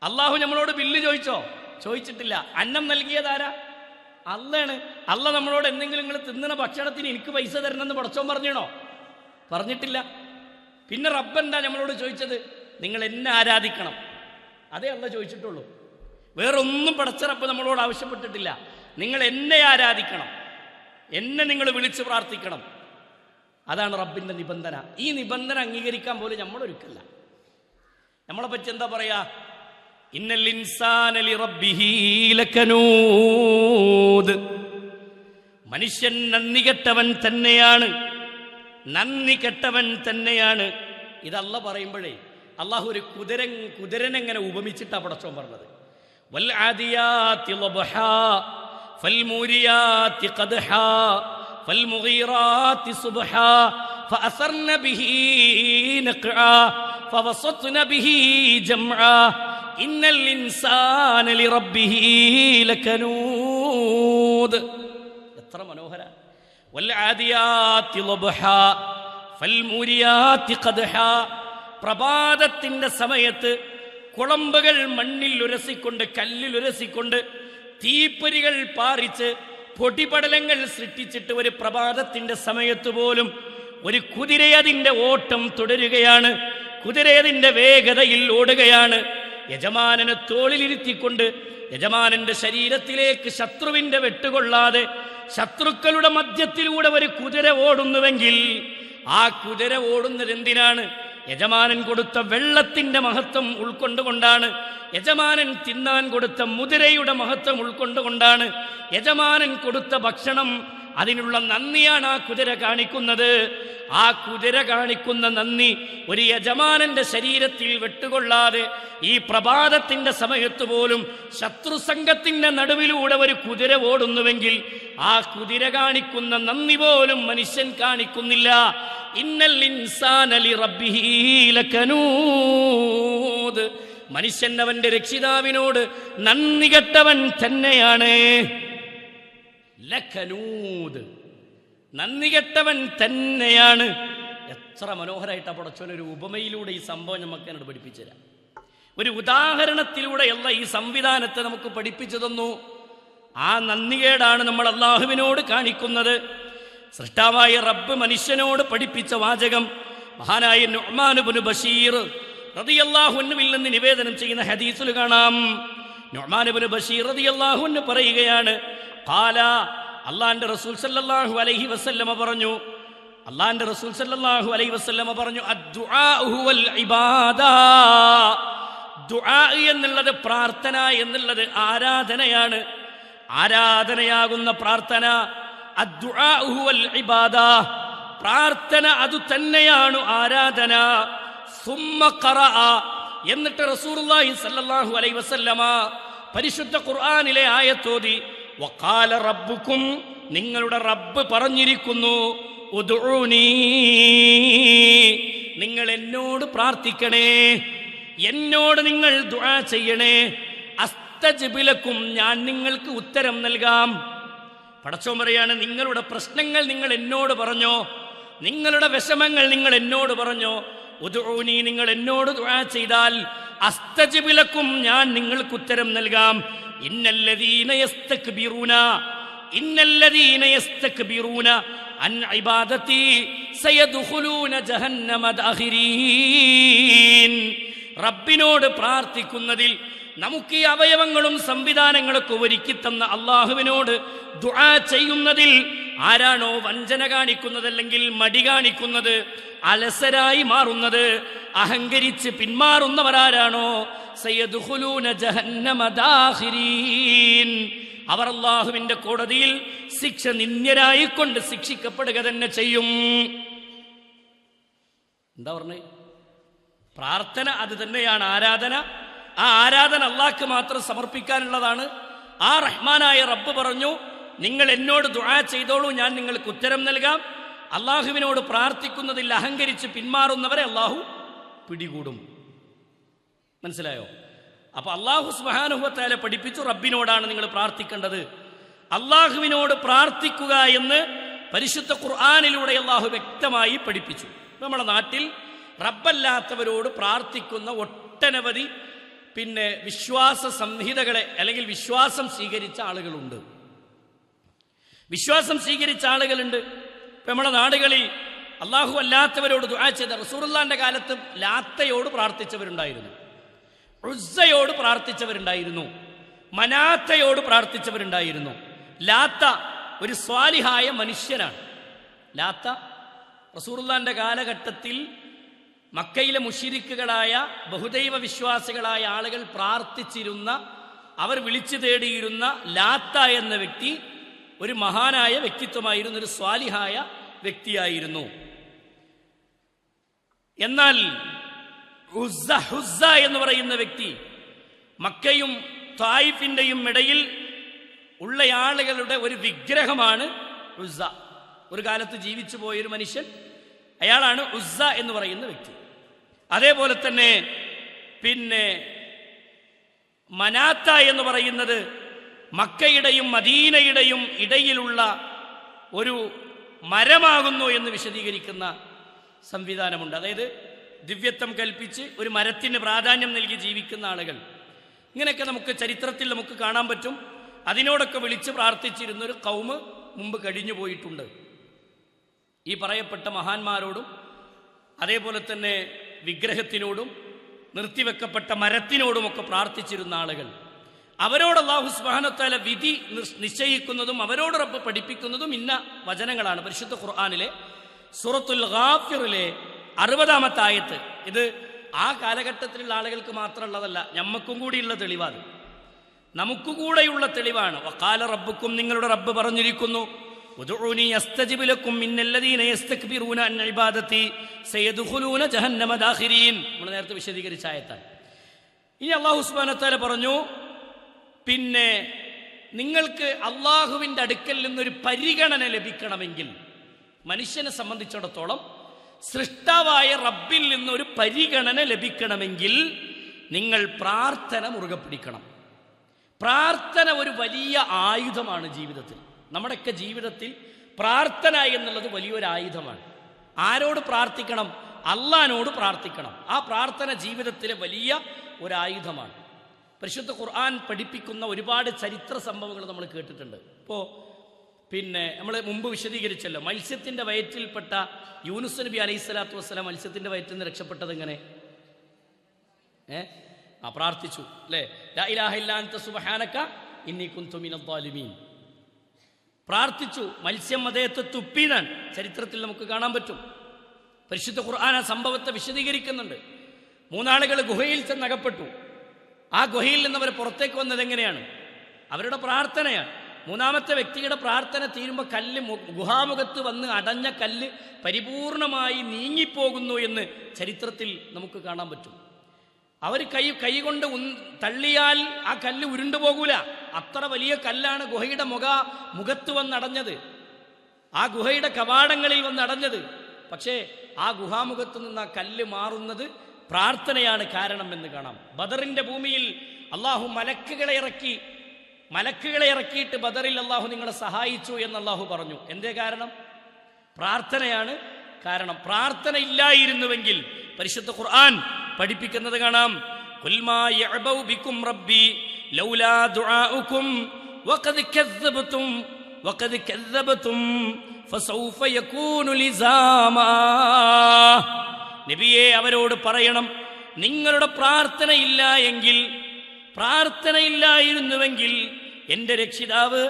അള്ളാഹു നമ്മളോട് ബില്ല് ചോദിച്ചിട്ടില്ല. അന്നം നൽകിയതാരാ? അള്ളാണ്. അള്ളാഹ് നമ്മളോട് എന്തെങ്കിലും നിങ്ങൾ തിന്നുന്ന ഭക്ഷണത്തിന് എനിക്ക് പൈസ തരണമെന്ന് പടച്ചോൻ പറഞ്ഞിട്ടില്ല. പിന്നെ റബ്ബെന്താ നമ്മളോട് ചോദിച്ചത്? നിങ്ങൾ എന്നെ ആരാധിക്കണം. അതേ അള്ളാഹ് ചോദിച്ചിട്ടുള്ളൂ. വേറൊന്നും പടച്ച റബ്ബ് നമ്മളോട് ആവശ്യപ്പെട്ടിട്ടില്ല. നിങ്ങൾ എന്നെ ആരാധിക്കണം, എന്നെ നിങ്ങൾ വിളിച്ച് പ്രാർത്ഥിക്കണം. അതാണ് റബ്ബിൻ്റെ നിബന്ധന. ഈ നിബന്ധന അംഗീകരിക്കാൻ പോലും നമ്മളൊരുക്കല്ല. നമ്മളെ പറ്റി എന്താ പറയാ? ഇന്നൽ ഇൻസാന ലിറബ്ബിഹി ലകനൂദ്. മനുഷ്യൻ നന്ദി കെട്ടവൻ തന്നെയാണ്. ഇത് അള്ളാഹ് പറയുമ്പോഴേ അള്ളാഹു ഒരു കുതിരനെങ്ങനെ ഉപമിച്ചിട്ടാ പടച്ചോൻ പറഞ്ഞത്. വൽആദിയാതി ളബ്ഹാ ഫൽമൂരിയാതി ഖദ്ഹാ ഫൽമുഗീറാതി സുബ്ഹാ ഫഅസർന ബിഹി നഖ്ആ ഫവസത്ന ബിഹി ജംആ ഇന്നൽ ഇൻസാന ലിറബ്ബിഹി ലകനൂദ്. എത്ര മനോഹര. വൽആദിയാതി ളബ്ഹാ ഫൽമൂരിയാതി ഖദ്ഹാ. പ്രഭാതത്തിന്റെ സമയത്ത് കുളമ്പുകൾ മണ്ണിൽ ഉരസിക്കൊണ്ട്, കല്ലിൽ ഉരസിക്കൊണ്ട്, തീപ്പൊരികൾ പാറിച്ച് പൊടിപടലങ്ങൾ സൃഷ്ടിച്ചിട്ട് ഒരു പ്രഭാതത്തിന്റെ സമയത്ത് പോലും ഒരു കുതിരയതിന്റെ ഓട്ടം തുടരുകയാണ്. കുതിരയതിന്റെ വേഗതയിൽ ഓടുകയാണ്. യജമാനനെ തോളിലിരുത്തിക്കൊണ്ട് യജമാനന്റെ ശരീരത്തിലേക്ക് ശത്രുവിന്റെ വെട്ടുകൊള്ളാതെ ശത്രുക്കളുടെ മധ്യത്തിലൂടെ ഒരു കുതിര ഓടുന്നുവെങ്കിൽ ആ കുതിര ഓടുന്നത് എന്തിനാണ്? യജമാനൻ കൊടുത്ത വെള്ളത്തിന്റെ മഹത്വം ഉൾക്കൊണ്ടുകൊണ്ടാണ്. യജമാനൻ തിന്നാൻ കൊടുത്ത മുതിരയുടെ മഹത്വം ഉൾക്കൊണ്ടുകൊണ്ടാണ്. യജമാനൻ കൊടുത്ത ഭക്ഷണം, അതിനുള്ള നന്ദിയാണ് ആ കുതിര കാണിക്കുന്നത്. ആ കുതിര കാണിക്കുന്ന നന്ദി ഒരു യജമാനന്റെ ശരീരത്തിൽ വെട്ടുകൊള്ളാതെ ഈ പ്രഭാതത്തിന്റെ സമയത്ത് പോലും ശത്രുസംഘത്തിന്റെ നടുവിലൂടെ ഒരു കുതിര ഓടുന്നുവെങ്കിൽ ആ കുതിര കാണിക്കുന്ന നന്ദി പോലും മനുഷ്യൻ കാണിക്കുന്നില്ല. ഇന്നൽ ഇൻസാന ലിറബ്ബിഹി ലകനൂദ്. മനുഷ്യൻ അവന്റെ രക്ഷിതാവിനോട് നന്ദി കെട്ടവൻ തന്നെയാണ്. ലകനൂദ്, നന്ദി കെട്ടവൻ തന്നെയാണ്. എത്ര മനോഹരമായിട്ടാ പടച്ചോൻ ഒരു ഉപമയിലൂടെ ഈ സംഭവം നമുക്ക് എന്നോട് പഠിപ്പിച്ചു തരാം. ഒരു ഉദാഹരണത്തിലൂടെയല്ല ഈ സംവിധാനത്തെ നമുക്ക് പഠിപ്പിച്ചു തന്നു. ആ നന്ദികേടാണ് നമ്മൾ അള്ളാഹുവിനോട് കാണിക്കുന്നത്. സൃഷ്ടാവായ റബ്ബ് മനുഷ്യനോട് പഠിപ്പിച്ച വാചകം മഹാനായ നുഅ്മാൻ ഇബ്നു ബശീർ റളിയല്ലാഹു അൻഹുവിൽ നിന്ന് നിവേദനം ചെയ്യുന്ന ഹദീസിൽ കാണാം. നുഅ്മാൻ ഇബ്നു ബശീർ റളിയല്ലാഹു അൻഹു പറയുകയാണ്, ഖാല, അല്ലാഹുവിന്റെ റസൂൽ സല്ലല്ലാഹു അലൈഹി വസല്ലമ പറഞ്ഞു, അല്ലാഹുവിന്റെ റസൂൽ സല്ലല്ലാഹു അലൈഹി വസല്ലമ പറഞ്ഞു, അദ്ദുആ ഹുവൽ ഇബാദ. ദുആ എന്നുള്ളത്, പ്രാർത്ഥന എന്നുള്ളത് ആരാധനയാണ്. ആരാധനയാകുന്ന പ്രാർത്ഥന, അദ്ദുആ ഹുവൽ ഇബാദ, പ്രാർത്ഥന അത് തന്നെയാണ് ആരാധന. സുമ്മ ഖറഅ, എന്നിട്ട് റസൂലുള്ളാഹി സ്വല്ലല്ലാഹു അലൈഹി വസല്ലമ പരിശുദ്ധ ഖുർആനിലെ ആയത്തോതി, വഖാല റബ്ബുക്കും, നിങ്ങളുടെ റബ്ബ് പറഞ്ഞിരിക്കുന്നു, ഉദ്ഉനി, നിങ്ങൾ എന്നോട് പ്രാർത്ഥിക്കണേ, എന്നോട് നിങ്ങൾ ദുആ ചെയ്യണേ, അസ്തജിബ് ലക്കും, ഞാൻ നിങ്ങൾക്ക് ഉത്തരം നൽകാം. പടച്ചോൻ പറയാണ്, നിങ്ങളുടെ പ്രശ്നങ്ങൾ നിങ്ങൾ എന്നോട് പറഞ്ഞോ, നിങ്ങളുടെ വിഷമങ്ങൾ നിങ്ങൾ എന്നോട് പറഞ്ഞോ, ഉദ്ഉനി, നിങ്ങൾ എന്നോട് ദുആ ചെയ്താൽ, അസ്തജിബ് ലക്കും, ഞാൻ നിങ്ങൾക്ക് ഉത്തരം നൽകാം. ഇന്നല്ലദീന യസ്തക്ബിറൂന അൻ ഇബാദതി സയദ്ഖുലൂന ജഹന്നമ ദാഖിരീൻ. റബ്ബിനോട് പ്രാർത്ഥിക്കുന്നതിൽ നമുക്ക് ഈ അവയവങ്ങളും സംവിധാനങ്ങളൊക്കെ ഒരുക്കി തന്ന അള്ളാഹുവിനോട് ദുആ ചെയ്യുന്നതിൽ ആരാണോ വഞ്ചന കാണിക്കുന്നത്, അല്ലെങ്കിൽ മടി കാണിക്കുന്നത്, അലസരായി മാറുന്നത്, അഹങ്കരിച്ച് പിന്മാറുന്നവരാരാണോ, സയദ്ഖുലൂന ജഹന്നമ ദാഖിരീൻ, അവർ അല്ലാഹുവിന്റെ കോടതിയിൽ ശിക്ഷ നിന്ദ്യരായിക്കൊണ്ട് ശിക്ഷിക്കപ്പെടുക തന്നെ ചെയ്യും. എന്താ പറഞ്ഞേ? പ്രാർത്ഥന അത് തന്നെയാണ് ആരാധന. ആ ആരാധന അള്ളാഹ്ക്ക് മാത്രം സമർപ്പിക്കാനുള്ളതാണ്. ആ റഹ്മാനായ റബ്ബ് പറഞ്ഞു, നിങ്ങൾ എന്നോട് ദുആ ചെയ്തോളൂ, ഞാൻ നിങ്ങൾക്ക് ഉത്തരം നൽകാം. അള്ളാഹുവിനോട് പ്രാർത്ഥിക്കുന്നതിൽ അഹങ്കരിച്ച് പിന്മാറുന്നവരെ അള്ളാഹു പിടികൂടും. മനസ്സിലായോ? അപ്പൊ അള്ളാഹു സുബ്ഹാനഹു വ തആല പഠിപ്പിച്ചു, റബ്ബിനോടാണ് നിങ്ങൾ പ്രാർത്ഥിക്കേണ്ടത്. അള്ളാഹുവിനോട് പ്രാർത്ഥിക്കുക എന്ന് പരിശുദ്ധ ഖുർആനിലൂടെ അള്ളാഹു വ്യക്തമായി പഠിപ്പിച്ചു. നമ്മുടെ നാട്ടിൽ റബ്ബല്ലാത്തവരോട് പ്രാർത്ഥിക്കുന്ന ഒട്ടനവധി വിശ്വാസ സംഹിതകളെ, അല്ലെങ്കിൽ വിശ്വാസം സ്വീകരിച്ച ആളുകളുണ്ട്. വിശ്വാസം സ്വീകരിച്ച ആളുകളുണ്ട്. ഇപ്പം നമ്മുടെ നാടുകളിൽ അള്ളാഹു അല്ലാത്തവരോട് ദുആ ചെയ്ത, റസൂലുള്ളാഹിന്റെ കാലത്ത് ലാത്തയോട് പ്രാർത്ഥിച്ചവരുണ്ടായിരുന്നു, ഉസ്സയോട് പ്രാർത്ഥിച്ചവരുണ്ടായിരുന്നു, മനാത്തയോട് പ്രാർത്ഥിച്ചവരുണ്ടായിരുന്നു. ലാത്ത ഒരു സ്വാലിഹായ മനുഷ്യനാണ്. ലാത്ത റസൂലുള്ളാഹിന്റെ കാലഘട്ടത്തിൽ മക്കയിലെ മുശ്രിക്കുകളായ ബഹുദൈവ വിശ്വാസികളായ ആളുകൾ പ്രാർത്ഥിച്ചിരുന്ന, അവർ വിളിച്ചു തേടിയിരുന്ന ലാത്ത എന്ന വ്യക്തി ഒരു മഹാനായ വ്യക്തിത്വമായിരുന്നു, ഒരു സ്വാലിഹായ വ്യക്തിയായിരുന്നു. എന്നാൽ ഹുസ്സ എന്ന് പറയുന്ന വ്യക്തി മക്കയും ത്വായിഫിന്റെയും ഇടയിൽ ഉള്ള ആളുകളുടെ ഒരു വിഗ്രഹമാണ് ഉസ്സ. ഒരു കാലത്ത് ജീവിച്ചു പോയൊരു മനുഷ്യൻ, അയാളാണ് ഉസ്സ എന്ന് പറയുന്ന വ്യക്തി. അതേപോലെ തന്നെ പിന്നെ മനാത്ത എന്ന് പറയുന്നത് മക്കയുടെയും മദീനയുടെയും ഇടയിലുള്ള ഒരു മരമാകുന്നു എന്ന് വിശദീകരിക്കുന്ന സംവിധാനമുണ്ട്. അതായത് ദിവ്യത്വം കൽപ്പിച്ച് ഒരു മരത്തിന് പ്രാധാന്യം നൽകി ജീവിക്കുന്ന ആളുകൾ, ഇങ്ങനെയൊക്കെ നമുക്ക് ചരിത്രത്തിൽ നമുക്ക് കാണാൻ പറ്റും. അതിനോടൊക്കെ വിളിച്ച് പ്രാർത്ഥിച്ചിരുന്നൊരു കൗമ് മുമ്പ് കഴിഞ്ഞു പോയിട്ടുണ്ട്. ഈ പറയപ്പെട്ട മഹാന്മാരോടും അതേപോലെ തന്നെ വിഗ്രഹത്തിനോടും നിർത്തിവെക്കപ്പെട്ട മരത്തിനോടുമൊക്കെ പ്രാർത്ഥിച്ചിരുന്ന ആളുകൾ, അവരോട് അല്ലാഹു സുബ്ഹാനഹു വ തആല വിധി നിശ്ചയിക്കുന്നതും അവരോട് റബ്ബ് പഠിപ്പിക്കുന്നതും ഇന്ന വചനങ്ങളാണ്. പരിശുദ്ധ ഖുർആനിലെ സൂറത്തുൽ ഗാഫിറിലെ 60-ാമത്തെ ആയത്ത്. ഇത് ആ കാലഘട്ടത്തിലുള്ള ആളുകൾക്ക് മാത്രമുള്ളതല്ല, ഞമ്മക്കും കൂടിയുള്ള തെളിവാണ്, നമുക്ക് കൂടെയുള്ള തെളിവാണ്. വഖാല റബ്ബുക്കും, നിങ്ങളുടെ റബ്ബ് പറഞ്ഞിരിക്കുന്നു, ഉദ്ഉനി അസ്തജിബ് ലക്കും ഇന്നല്ലദീന യസ്തക്ബിറൂന അൻ ഇബാദതി സയദ്ഖുലൂന ജഹന്നമ ദാഖിരീൻ. നമ്മൾ നേരത്തെ വിശദീകരിച്ച ആയത്താണ്. ഇനി അല്ലാഹു സുബ്ഹാനഹു വ തആല പറഞ്ഞു, പിന്നെ നിങ്ങൾക്ക് അള്ളാഹുവിൻ്റെ അടുക്കൽ നിന്നൊരു പരിഗണന ലഭിക്കണമെങ്കിൽ, മനുഷ്യനെ സംബന്ധിച്ചിടത്തോളം സൃഷ്ടാവായ റബ്ബിൽ നിന്നൊരു പരിഗണന ലഭിക്കണമെങ്കിൽ നിങ്ങൾ പ്രാർത്ഥന മുറുകെ പിടിക്കണം. പ്രാർത്ഥന ഒരു വലിയ ആയുധമാണ് ജീവിതത്തിൽ. നമ്മുടെയൊക്കെ ജീവിതത്തിൽ പ്രാർത്ഥന എന്നുള്ളത് വലിയൊരു ആയുധമാണ്. ആരോട് പ്രാർത്ഥിക്കണം? അള്ളാഹിനോട് പ്രാർത്ഥിക്കണം. ആ പ്രാർത്ഥന ജീവിതത്തിലെ വലിയ ഒരു ആയുധമാണ്. പരിശുദ്ധ ഖുർആൻ പഠിപ്പിക്കുന്ന ഒരുപാട് ചരിത്ര സംഭവങ്ങൾ നമ്മൾ കേട്ടിട്ടുണ്ട്. ഇപ്പോൾ പിന്നെ നമ്മൾ മുമ്പ് വിശദീകരിച്ചല്ലോ, മത്സ്യത്തിൻ്റെ വയറ്റിൽപ്പെട്ട യൂനുസ് നബി അലൈഹി സ്വലാത്തു വസ്സലാം മത്സ്യത്തിൻ്റെ വയറ്റിൽ നിന്ന് രക്ഷപ്പെട്ടത് എങ്ങനെ? പ്രാർത്ഥിച്ചു അല്ലേ? ലാ ഇലാഹ ഇല്ലാ അൻത സുബ്ഹാനക ഇന്നി കുന്തു മിനൽ ളാലിമീൻ. പ്രാർത്ഥിച്ചു. മത്സ്യം അദ്ദേഹത്തെ തുപ്പിനാൻ ചരിത്രത്തിൽ നമുക്ക് കാണാൻ പറ്റും. പരിശുദ്ധ ഖുർആൻ ആ സംഭവത്തെ വിശദീകരിക്കുന്നുണ്ട്. 3 ആളുകൾ ഗുഹയിൽ ചെന്നകപ്പെട്ടു. ആ ഗുഹയിൽ നിന്ന് അവർ പുറത്തേക്ക് വന്നത് എങ്ങനെയാണ്? അവരുടെ പ്രാർത്ഥനയാണ്. 3-ാമത്തെ വ്യക്തിയുടെ പ്രാർത്ഥന തീരുമ്പോൾ കല്ല്, ഗുഹാമുഖത്ത് വന്ന് അടഞ്ഞ കല്ല് പരിപൂർണമായി നീങ്ങിപ്പോകുന്നു എന്ന് ചരിത്രത്തിൽ നമുക്ക് കാണാൻ പറ്റും. അവർ കൈ കൊണ്ട് തള്ളിയാൽ ആ കല്ല് ഉരുണ്ടുപോകൂല, അത്ര വലിയ കല്ലാണ് ഗുഹയുടെ മുഖത്ത് വന്നടഞ്ഞത്, ആ ഗുഹയുടെ കവാടങ്ങളിൽ വന്നടഞ്ഞത്. പക്ഷേ ആ ഗുഹാമുഖത്ത് നിന്ന് ആ കല്ല് മാറുന്നത് പ്രാർത്ഥനയാണ് കാരണം എന്ന് കാണാം. ബദറിന്റെ ഭൂമിയിൽ അള്ളാഹു മലക്കുകളെ ഇറക്കിയിട്ട് ബദറിൽ അള്ളാഹു നിങ്ങളെ സഹായിച്ചു എന്ന് അള്ളാഹു പറഞ്ഞു. എന്തേ കാരണം? പ്രാർത്ഥനയാണ് കാരണം. പ്രാർത്ഥന ഇല്ലായിരുന്നുവെങ്കിൽ പരിശുദ്ധ ഖുർആൻ പഠിപ്പിക്കുന്നത് കാണാം, ഖുൽ മാ യഅബഉ ബികും റബ്ബി ലൗലാ ദുആഉകും വഖദ് കദ്ദബതും ഫസൗഫ യകൂനു ലിസാമാ. നബിയെ, അവരോട് പറയണം, നിങ്ങളുടെ പ്രാർത്ഥനയില്ലായിരുന്നുവെങ്കിൽ എൻ്റെ രക്ഷിതാവ്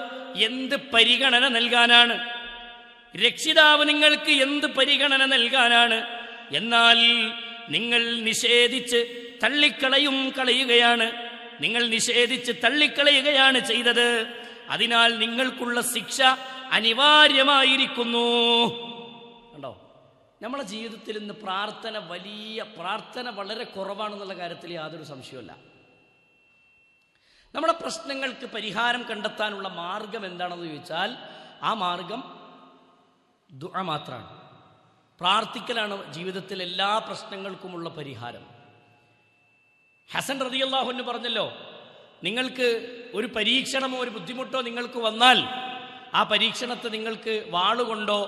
എന്ത് പരിഗണന നൽകാനാണ്? രക്ഷിതാവ് നിങ്ങൾക്ക് എന്ത് പരിഗണന നൽകാനാണ്? എന്നാൽ നിങ്ങൾ നിഷേധിച്ച് തള്ളിക്കളയുകയാണ് ചെയ്തത്. അതിനാൽ നിങ്ങൾക്കുള്ള ശിക്ഷ അനിവാര്യമായിരിക്കുന്നു. കണ്ടോ, നമ്മളെ ജീവിതത്തിൽ ഇന്ന് പ്രാർത്ഥന വളരെ കുറവാണെന്നുള്ള കാര്യത്തിൽ യാതൊരു സംശയവുമില്ല. നമ്മുടെ പ്രശ്നങ്ങൾക്ക് പരിഹാരം കണ്ടെത്താനുള്ള മാർഗം എന്താണെന്ന് ചോദിച്ചാൽ ആ മാർഗം ദുആ മാത്രമാണ്. പ്രാർത്ഥിക്കലാണ് ജീവിതത്തിൽ എല്ലാ പ്രശ്നങ്ങൾക്കുമുള്ള പരിഹാരം. ഹസൻ റളിയല്ലാഹു അൻഹു പറഞ്ഞല്ലോ, നിങ്ങൾക്ക് ഒരു പരീക്ഷണമോ ഒരു ബുദ്ധിമുട്ടോ നിങ്ങൾക്ക് വന്നാൽ ആ പരീക്ഷണത്തെ നിങ്ങൾക്ക് വാളുകൊണ്ടോ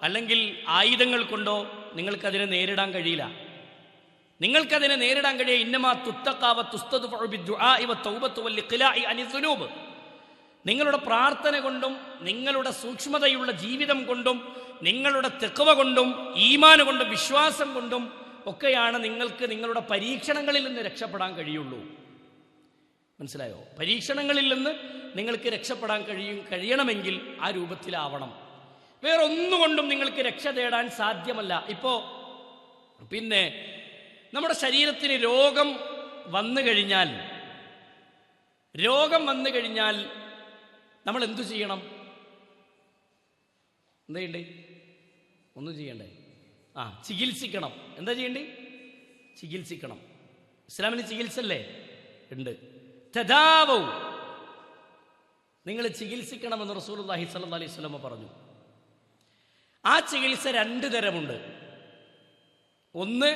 അല്ലെങ്കിൽ ആയുധങ്ങൾ കൊണ്ടോ നിങ്ങൾക്കതിനെ നേരിടാൻ കഴിയില്ല. നിങ്ങൾക്കതിനെ നേരിടാൻ കഴിയുക ഇന്നമാ തുത്തഖാവ തുസ്തദ്ഫഉ ബിദ്ദുആഇ വത്തൗബത്തു വൽഇഖ്ലാഇ അനിദ്ദുനൂബ്. നിങ്ങളുടെ പ്രാർത്ഥന കൊണ്ടും നിങ്ങളുടെ സൂക്ഷ്മതയുള്ള ജീവിതം കൊണ്ടും നിങ്ങളുടെ തഖ്വ കൊണ്ടും ഈമാൻ കൊണ്ടും വിശ്വാസം കൊണ്ടും ഒക്കെയാണ് നിങ്ങൾക്ക് നിങ്ങളുടെ പരീക്ഷണങ്ങളിൽ നിന്ന് രക്ഷപ്പെടാൻ കഴിയുള്ളൂ. മനസ്സിലായോ? പരീക്ഷണങ്ങളിൽ നിന്ന് നിങ്ങൾക്ക് രക്ഷപ്പെടാൻ കഴിയണമെങ്കിൽ ആ രൂപത്തിലാവണം. വേറൊന്നുകൊണ്ടും നിങ്ങൾക്ക് രക്ഷ തേടാൻ സാധ്യമല്ല. പിന്നെ നമ്മുടെ ശരീരത്തിന് രോഗം വന്നു കഴിഞ്ഞാൽ നമ്മൾ എന്തു ചെയ്യണം? എന്താ ചെയ്യണ്ടേ? ഒന്നും ചെയ്യണ്ടേ? ചികിത്സിക്കണം. എന്താ ചെയ്യണ്ടേ? ചികിത്സിക്കണം. ഇസ്ലാമിന് ചികിത്സ അല്ലേ? ഉണ്ട്. തദാവൗ, നിങ്ങൾ ചികിത്സിക്കണമെന്ന് റസൂലുള്ളാഹി സ്വല്ലല്ലാഹി അലൈഹി വസല്ലം പറഞ്ഞു. ആ ചികിത്സ 2 തരമുണ്ട്. ഒന്ന്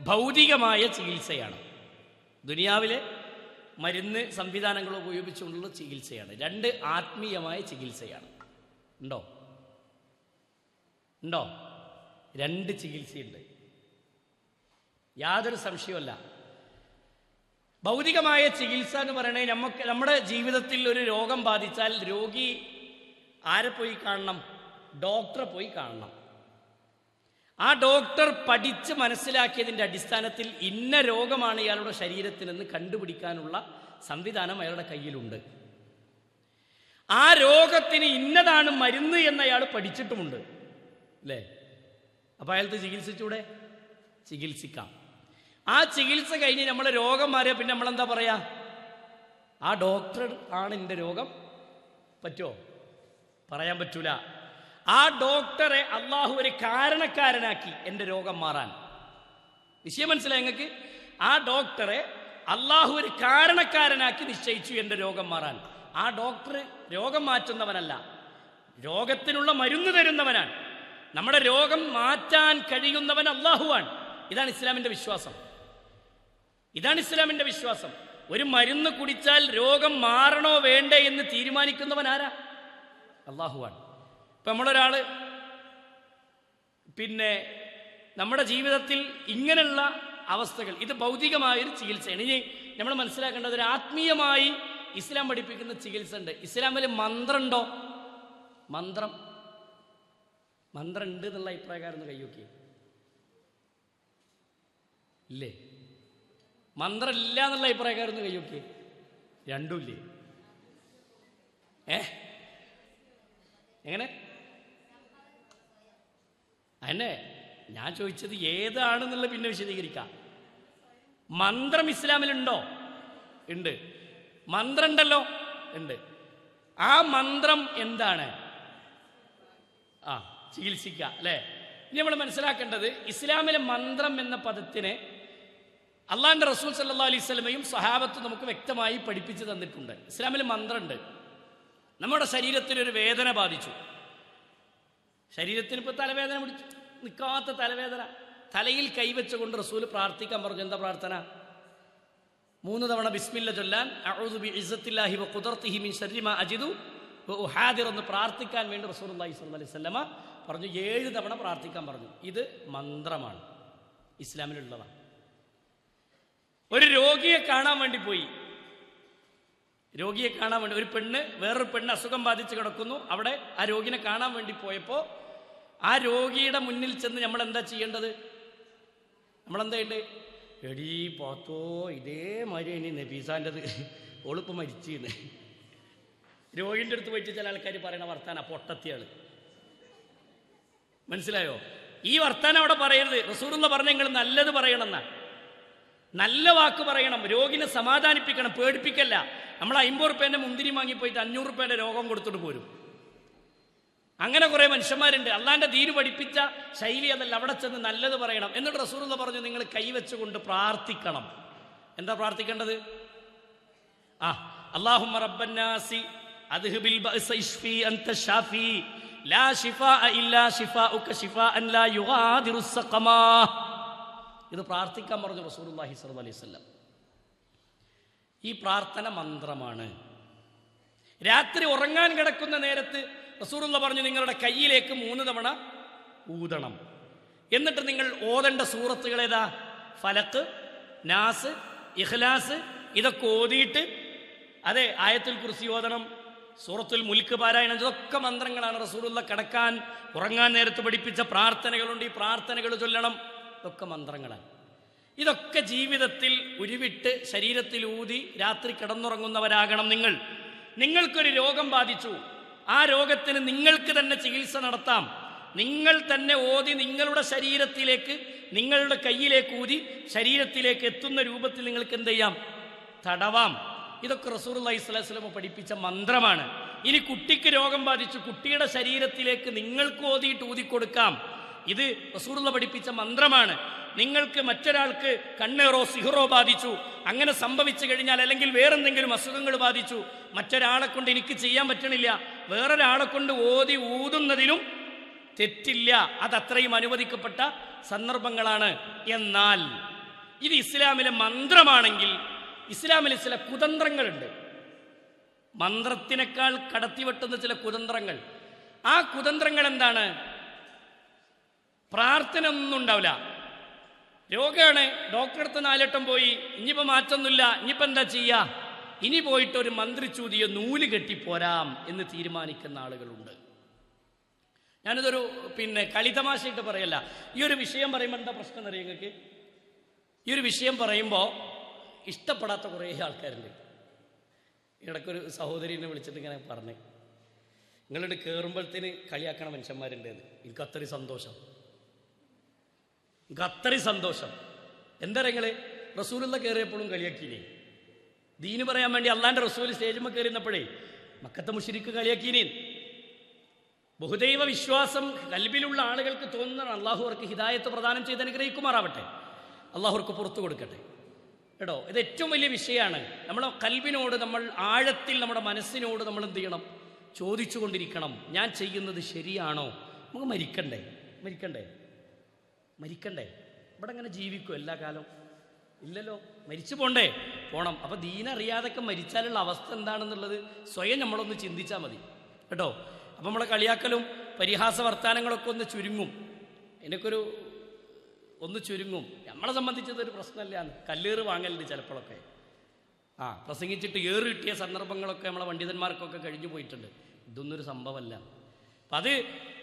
ഭൗതികമായ ചികിത്സയാണ്, ദുനിയാവിലെ മരുന്ന് സംവിധാനങ്ങൾ ഉപയോഗിച്ചുകൊണ്ടുള്ള ചികിത്സയാണ്. 2 ആത്മീയമായ ചികിത്സയാണ്. ഉണ്ടോ? 2 ചികിത്സയുണ്ട്, യാതൊരു സംശയമല്ല. ഭൗതികമായ ചികിത്സ എന്ന് പറയണേ, നമ്മുടെ ജീവിതത്തിൽ ഒരു രോഗം ബാധിച്ചാൽ രോഗി ആരെ പോയി കാണണം? ഡോക്ടറെ പോയി കാണണം. ആ ഡോക്ടർ പഠിച്ച് മനസ്സിലാക്കിയതിൻ്റെ അടിസ്ഥാനത്തിൽ ഇന്ന രോഗമാണ് ഇയാളുടെ ശരീരത്തിനെന്ന് കണ്ടുപിടിക്കാനുള്ള സംവിധാനം അയാളുടെ കയ്യിലുണ്ട്. ആ രോഗത്തിന് ഇന്നതാണ് മരുന്ന് എന്ന് അയാൾ പഠിച്ചിട്ടുമുണ്ട്, അല്ലേ? അപ്പോൾ അയാൾക്ക് ചികിത്സിച്ചൂടെ? ചികിത്സിക്കാം. ആ ചികിത്സ കഴിഞ്ഞ് നമ്മളെ രോഗം മാറിയാൽ പിന്നെ നമ്മളെന്താ പറയാ? ആ ഡോക്ടർ ആണ് എൻ്റെ രോഗം. പറ്റുമോ? പറയാൻ പറ്റൂല. ആ ഡോക്ടറെ അള്ളാഹു ഒരു കാരണക്കാരനാക്കി എൻ്റെ രോഗം മാറാൻ. വിഷയം മനസ്സിലായി നിങ്ങൾക്ക്? ആ ഡോക്ടറെ അള്ളാഹു ഒരു കാരണക്കാരനാക്കി നിശ്ചയിച്ചു എൻ്റെ രോഗം മാറാൻ. ആ ഡോക്ടർ രോഗം മാറ്റുന്നവനല്ല, രോഗത്തിനുള്ള മരുന്ന് തരുന്നവനാണ്. നമ്മുടെ രോഗം മാറ്റാൻ കഴിയുന്നവൻ അള്ളാഹുവാണ്. ഇതാണ് ഇസ്ലാമിൻ്റെ വിശ്വാസം. ഇതാണ് ഇസ്ലാമിൻ്റെ വിശ്വാസം. ഒരു മരുന്ന് കുടിച്ചാൽ രോഗം മാറണോ വേണ്ടേ എന്ന് തീരുമാനിക്കുന്നവൻ ആരാ? അള്ളാഹുവാണ്. ഇപ്പം നമ്മളൊരാൾ നമ്മുടെ ജീവിതത്തിൽ ഇങ്ങനെയുള്ള അവസ്ഥകൾ, ഇത് ഭൗതികമായൊരു ചികിത്സയാണ്. ഇനി നമ്മൾ മനസ്സിലാക്കേണ്ടത്, ഒരു ആത്മീയമായി ഇസ്ലാം പഠിപ്പിക്കുന്ന ചികിത്സ ഉണ്ട്. ഇസ്ലാമിൽ മന്ത്രമുണ്ടോ? മന്ത്രം ഉണ്ട് എന്നുള്ള അഭിപ്രായക്കാരൊന്ന് കൈയൊക്കെ ഇല്ലേ? മന്ത്രം ഇല്ല എന്നുള്ള അഭിപ്രായക്കാരൊന്ന് കൈയൊക്കെ. രണ്ടുമില്ലേ? എങ്ങനെ? അതന്നെ ഞാൻ ചോദിച്ചത്, ഏതാണെന്നുള്ള പിന്നെ വിശദീകരിക്കാം. മന്ത്രം ഇസ്ലാമിലുണ്ടോ? ഉണ്ട്. മന്ത്രം ഉണ്ടല്ലോ, ഉണ്ട്. ആ മന്ത്രം എന്താണ്? ചികിത്സിക്കുക, അല്ലേ? ഇനി നമ്മൾ മനസ്സിലാക്കേണ്ടത്, ഇസ്ലാമിലെ മന്ത്രം എന്ന പദത്തിന് അള്ളാഹുവിൻ്റെ റസൂൽ സല്ലല്ലാഹു അലൈഹി വസല്ലമയും സ്വഹാബത്തും നമുക്ക് വ്യക്തമായി പഠിപ്പിച്ചു തന്നിട്ടുണ്ട്. ഇസ്ലാമിൽ മന്ത്രമുണ്ട്. നമ്മുടെ ശരീരത്തിനൊരു വേദന ബാധിച്ചു, ശരീരത്തിന് ഇപ്പോൾ തലവേദന പിടിച്ചു, നിൽക്കാത്ത തലവേദന, തലയിൽ കൈവച്ചുകൊണ്ട് റസൂൽ പ്രാർത്ഥിക്കാൻ പറഞ്ഞു. എന്താ പ്രാർത്ഥന? 3 തവണ ബിസ്മില്ല ചൊല്ലാൻ, അഊദു ബിഇസ്സത്തില്ലാഹി വഖുദറതിഹി മിൻ ശർരി മാ അജിദു വഉഹാദിർ എന്ന് പ്രാർത്ഥിക്കാൻ വേണ്ടി റസൂലുള്ളാഹി സ്വല്ലല്ലാഹി അലൈഹി വസല്ലമ പറഞ്ഞു. 7 തവണ പ്രാർത്ഥിക്കാൻ പറഞ്ഞു. ഇത് മന്ത്രമാണ്, ഇസ്ലാമിലുള്ളതാണ്. ഒരു രോഗിയെ കാണാൻ വേണ്ടി പോയി. ഒരു പെണ്ണ്, വേറൊരു പെണ്ണ് അസുഖം ബാധിച്ച് കിടക്കുന്നു. അവിടെ ആ രോഗിനെ കാണാൻ വേണ്ടി പോയപ്പോൾ ആ രോഗിയുടെ മുന്നിൽ ചെന്ന് നമ്മൾ എന്താ ചെയ്യേണ്ടത്? നമ്മളെന്താ ചെയ്യേണ്ടത്? എടീ പോത്തോ, ഇതേമാതിരി ഇനി നബീസാൻ്റെത്, ഒളിപ്പ് മരിച്ചെന്ന് രോഗിൻ്റെ അടുത്ത് പോയിട്ട് ചില ആൾക്കാർ പറയണ വർത്താന പൊട്ടത്തിയാൾ. മനസ്സിലായോ? ഈ വർത്താനം അവിടെ പറയരുത്. റസൂലുള്ള പറഞ്ഞ നിങ്ങൾ നല്ലത് പറയണമെന്നാ, നല്ല വാക്ക് പറയണം, രോഗിനെ സമാധാനിപ്പിക്കണം, പേടിപ്പിക്കല്ല. നമ്മൾ 50 റുപ്യേൻ്റെ മുന്തിരി വാങ്ങിപ്പോയിട്ട് 500 റുപ്യേൻ്റെ രോഗം കൊടുത്തിട്ട് പോരും. അങ്ങനെ കുറേ മനുഷ്യന്മാരുണ്ട്. അള്ളാന്റെ ദീന് പഠിപ്പിച്ച ശൈലി അതല്ല. അവിടെ ചെന്ന് നല്ലത് പറയണം. എന്നിട്ട് റസൂലുള്ള പറഞ്ഞു, നിങ്ങൾ കൈവച്ചുകൊണ്ട് പ്രാർത്ഥിക്കണം. എന്താ പ്രാർത്ഥിക്കേണ്ടത്? അല്ലാഹുമ്മ റബ്ബന്നാസി അദ്ഹിബിൽ ബഅസ ഇശ്ഫി അൻത ഷാഫി ലാ ശിഫാഅ ഇല്ലാ ശിഫാഉക ശിഫാഅൻ ലാ യുഗാദിറു സഖമാ. ഇത് പ്രാർത്ഥിക്കാൻ പറഞ്ഞു റസൂലുള്ളാഹി സ്വല്ലല്ലാഹി അലൈഹി വസല്ലം. ഈ പ്രാർത്ഥന മന്ത്രമാണ്. രാത്രി ഉറങ്ങാൻ കിടക്കുന്ന നേരത്ത് റസൂലുള്ള പറഞ്ഞു, നിങ്ങളുടെ കയ്യിലേക്ക് 3 തവണ ഊതണം. എന്നിട്ട് നിങ്ങൾ ഓതേണ്ട സൂറത്തുകൾ ഏതാ? ഫലക്ക്, നാസ്, ഇഖ്ലാസ്, ഇതൊക്കെ ഓതിയിട്ട്, അതെ, ആയത്തുൽ കുർസി ഓതണം, സൂറത്തുൽ മുൽക്ക് പാരായണം. ഇതൊക്കെ മന്ത്രങ്ങളാണ്. റസൂലുള്ള കിടക്കാൻ ഉറങ്ങാൻ നേരത്ത് പഠിപ്പിച്ച പ്രാർത്ഥനകളുണ്ട്. ഈ പ്രാർത്ഥനകൾ ചൊല്ലണം. ഇതൊക്കെ മന്ത്രങ്ങളാണ്. ഇതൊക്കെ ജീവിതത്തിൽ ഉരുവിട്ട് ശരീരത്തിൽ ഊതി രാത്രി കിടന്നുറങ്ങുന്നവരാകണം നിങ്ങൾ. നിങ്ങൾക്കൊരു രോഗം ബാധിച്ചു, ആ രോഗത്തിന് നിങ്ങൾക്ക് തന്നെ ചികിത്സ നടത്താം. നിങ്ങൾ തന്നെ ഓതി നിങ്ങളുടെ ശരീരത്തിലേക്ക്, നിങ്ങളുടെ കയ്യിലേക്ക് ഊതി ശരീരത്തിലേക്ക് എത്തുന്ന രൂപത്തിൽ നിങ്ങൾക്ക് എന്ത് ചെയ്യാം? തടവാം. ഇതൊക്കെ റസൂലുള്ളാഹി സ്വല്ലല്ലാഹി അലൈഹി വസല്ലം പഠിപ്പിച്ച മന്ത്രമാണ്. ഇനി കുട്ടിക്ക് രോഗം ബാധിച്ചു, കുട്ടിയുടെ ശരീരത്തിലേക്ക് നിങ്ങൾക്ക് ഓതിയിട്ട് ഊതിക്കൊടുക്കാം. ഇത് റസൂലുള്ള പഠിപ്പിച്ച മന്ത്രമാണ്. നിങ്ങൾക്ക് മറ്റൊരാൾക്ക് കണ്ണേറോ സിഹറോ ബാധിച്ചു, അങ്ങനെ സംഭവിച്ചു കഴിഞ്ഞാൽ, അല്ലെങ്കിൽ വേറെന്തെങ്കിലും അസുഖങ്ങൾ ബാധിച്ചു, മറ്റൊരാളെ കൊണ്ട് എനിക്ക് ചെയ്യാൻ പറ്റണില്ല, വേറൊരാളെ കൊണ്ട് ഓതി ഊതുന്നതിലും തെറ്റില്ല, അതത്രയും അനുവദിക്കപ്പെട്ട സന്ദർഭങ്ങളാണ്. എന്നാൽ ഇത് ഇസ്ലാമിലെ മന്ത്രമാണെങ്കിൽ ഇസ്ലാമിൽ ചില കുതന്ത്രങ്ങളുണ്ട്. മന്ത്രത്തിനേക്കാൾ കടത്തിവെട്ടുന്ന ചില കുതന്ത്രങ്ങൾ. ആ കുതന്ത്രങ്ങൾ എന്താണ്? പ്രാർത്ഥന ഒന്നും ഉണ്ടാവില്ല. രോഗമാണ്, ഡോക്ടറെ അടുത്ത് 4 വട്ടം പോയി, ഇനിയിപ്പോൾ മാറ്റൊന്നുമില്ല, ഇനിയിപ്പോൾ എന്താ ചെയ്യുക, ഇനി പോയിട്ട് ഒരു മന്ത്രിച്ചൂതിയോ നൂല് കെട്ടിപ്പോരാം എന്ന് തീരുമാനിക്കുന്ന ആളുകളുണ്ട്. ഞാനിതൊരു കളിതമാശയിട്ട് പറയല്ല. ഈ ഒരു വിഷയം പറയുമ്പോൾ എന്താ പ്രശ്നം എന്നറിയാം നിങ്ങൾക്ക്? ഈ ഒരു വിഷയം പറയുമ്പോൾ ഇഷ്ടപ്പെടാത്ത കുറേ ആൾക്കാരുണ്ട്. ഇടയ്ക്കൊരു സഹോദരിനെ വിളിച്ചിട്ട് ഇങ്ങനെ പറഞ്ഞു, നിങ്ങളുടെ കയറുമ്പോഴത്തേന് കളിയാക്കണ മനുഷ്യന്മാരുണ്ട് എന്ന്. എനിക്ക് അത്രയും സന്തോഷം. എന്താ നിങ്ങൾ റസൂലുള്ള കയറിയപ്പോഴും കളിയാക്കീനേ? ദീന് പറയാൻ വേണ്ടി അള്ളാന്റെ റസൂൽ സ്റ്റേജിൽ കയറിയിരുന്നപ്പോഴേ മക്കത്തെ മുശ്രിക്ക് കളിയാക്കീനേ. ബഹുദൈവ വിശ്വാസം കൽബിലുള്ള ആളുകൾക്ക് തോന്നുന്ന അള്ളാഹു അവർക്ക് ഹിദായത്ത് പ്രദാനം ചെയ്ത് അനുഗ്രഹിക്കുമാറാവട്ടെ, അള്ളാഹുർക്ക് പുറത്തു കൊടുക്കട്ടെ കേട്ടോ. ഇത് ഏറ്റവും വലിയ വിഷയമാണ്. നമ്മളെ കൽബിനോട്, നമ്മൾ ആഴത്തിൽ നമ്മുടെ മനസ്സിനോട് നമ്മൾ എന്ത് ചെയ്യണം? ചോദിച്ചുകൊണ്ടിരിക്കണം, ഞാൻ ചെയ്യുന്നത് ശരിയാണോ? നമുക്ക് മരിക്കണ്ടേ? ഇവിടെ അങ്ങനെ ജീവിക്കും എല്ലാ കാലവും? ഇല്ലല്ലോ, മരിച്ചു പോണം. അപ്പൊ ദീനറിയാതൊക്കെ മരിച്ചാലുള്ള അവസ്ഥ എന്താണെന്നുള്ളത് സ്വയം നമ്മളൊന്ന് ചിന്തിച്ചാൽ മതി കേട്ടോ. അപ്പം നമ്മളെ കളിയാക്കലും പരിഹാസ വർത്താനങ്ങളൊക്കെ ഒന്ന് ചുരുങ്ങും. നമ്മളെ സംബന്ധിച്ചതൊരു പ്രശ്നമല്ല. കല്ലേറ് വാങ്ങലുണ്ട് ചിലപ്പോഴൊക്കെ. പ്രസംഗിച്ചിട്ട് ഏറ് കിട്ടിയ സന്ദർഭങ്ങളൊക്കെ നമ്മളെ പണ്ഡിതന്മാർക്കൊക്കെ കഴിഞ്ഞു പോയിട്ടുണ്ട്. ഇതൊന്നും ഒരു സംഭവമല്ല. അപ്പം അത്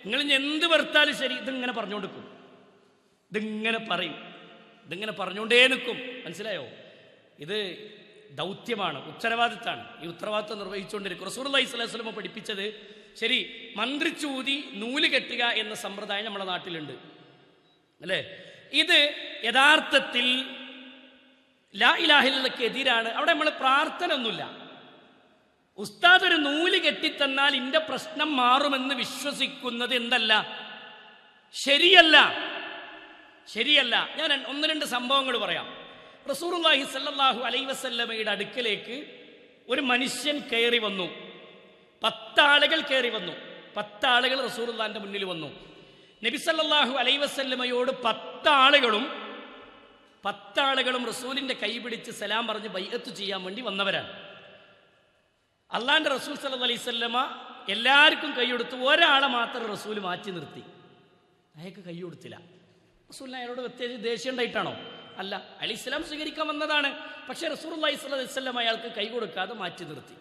നിങ്ങൾ എന്ത് വെറുത്താലും ശരി, ഇതിങ്ങനെ പറഞ്ഞുകൊണ്ടിരിക്കും, ഇതിങ്ങനെ പറയും, ഇതിങ്ങനെ പറഞ്ഞുകൊണ്ടേ നിൽക്കും. മനസ്സിലായോ? ഇത് ദൗത്യമാണ്, ഉത്തരവാദിത്തമാണ്. ഈ ഉത്തരവാദിത്തം നിർവഹിച്ചുകൊണ്ടിരിക്കും. റസൂലുള്ളാഹി സ്വല്ലല്ലാഹു അലൈഹി വസല്ലം പഠിപ്പിച്ചത് ശരി, മന്ത്രിച്ചൂതി നൂല് കെട്ടുക എന്ന സമ്പ്രദായം നമ്മുടെ നാട്ടിലുണ്ട് അല്ലേ? ഇത് യഥാർത്ഥത്തിൽ ലാ ഇലാഹ ഇല്ലല്ലാഹ്ക്ക് എതിരാണ്. അവിടെ നമ്മൾ പ്രാർത്ഥന ഒന്നുമില്ല. ഉസ്താദ് ഒരു നൂല് കെട്ടിത്തന്നാൽ ഇന്റെ പ്രശ്നം മാറുമെന്ന് വിശ്വസിക്കുന്നത് എന്തല്ല, ശരിയല്ല. ഞാൻ 1-2 സംഭവങ്ങൾ പറയാം. റസൂലുള്ളാഹി സ്വല്ലല്ലാഹു അലൈഹി വസല്ലമയുടെ അടുക്കലേക്ക് ഒരു മനുഷ്യൻ കയറി വന്നു. 10 ആളുകൾ കയറി വന്നു. 10 ആളുകൾ റസൂലുള്ളാഹിന്റെ മുന്നിൽ വന്നു. നബി സല്ലല്ലാഹു അലൈഹി വസല്ലമയോട് 10 ആളുകളും റസൂലിന്റെ കൈ പിടിച്ച് സലാം പറഞ്ഞ് ബൈഅത്ത് ചെയ്യാൻ വേണ്ടി വന്നവരാണ്. അള്ളാന്റെ റസൂൽ സല്ലല്ലാഹു അലൈഹി വസല്ലമ എല്ലാവർക്കും കൈ കൊടുത്തു. ഒരാളെ മാത്രം റസൂൽ മാറ്റി നിർത്തി. അയാൾക്ക് കൈ കൊടുത്തില്ല. റസൂലിന് അയാളോട് പ്രത്യേകിച്ച് ദേഷ്യം ഉണ്ടായിട്ടാണോ? അല്ല, അയാൾ ഇസ്ലാം സ്വീകരിക്കാൻ വന്നതാണ്. പക്ഷേ റസൂലുള്ളാഹി സ്വല്ലല്ലാഹു അലൈഹി വസല്ലം അയാൾക്ക് കൈ കൊടുക്കാതെ മാറ്റി നിർത്തി.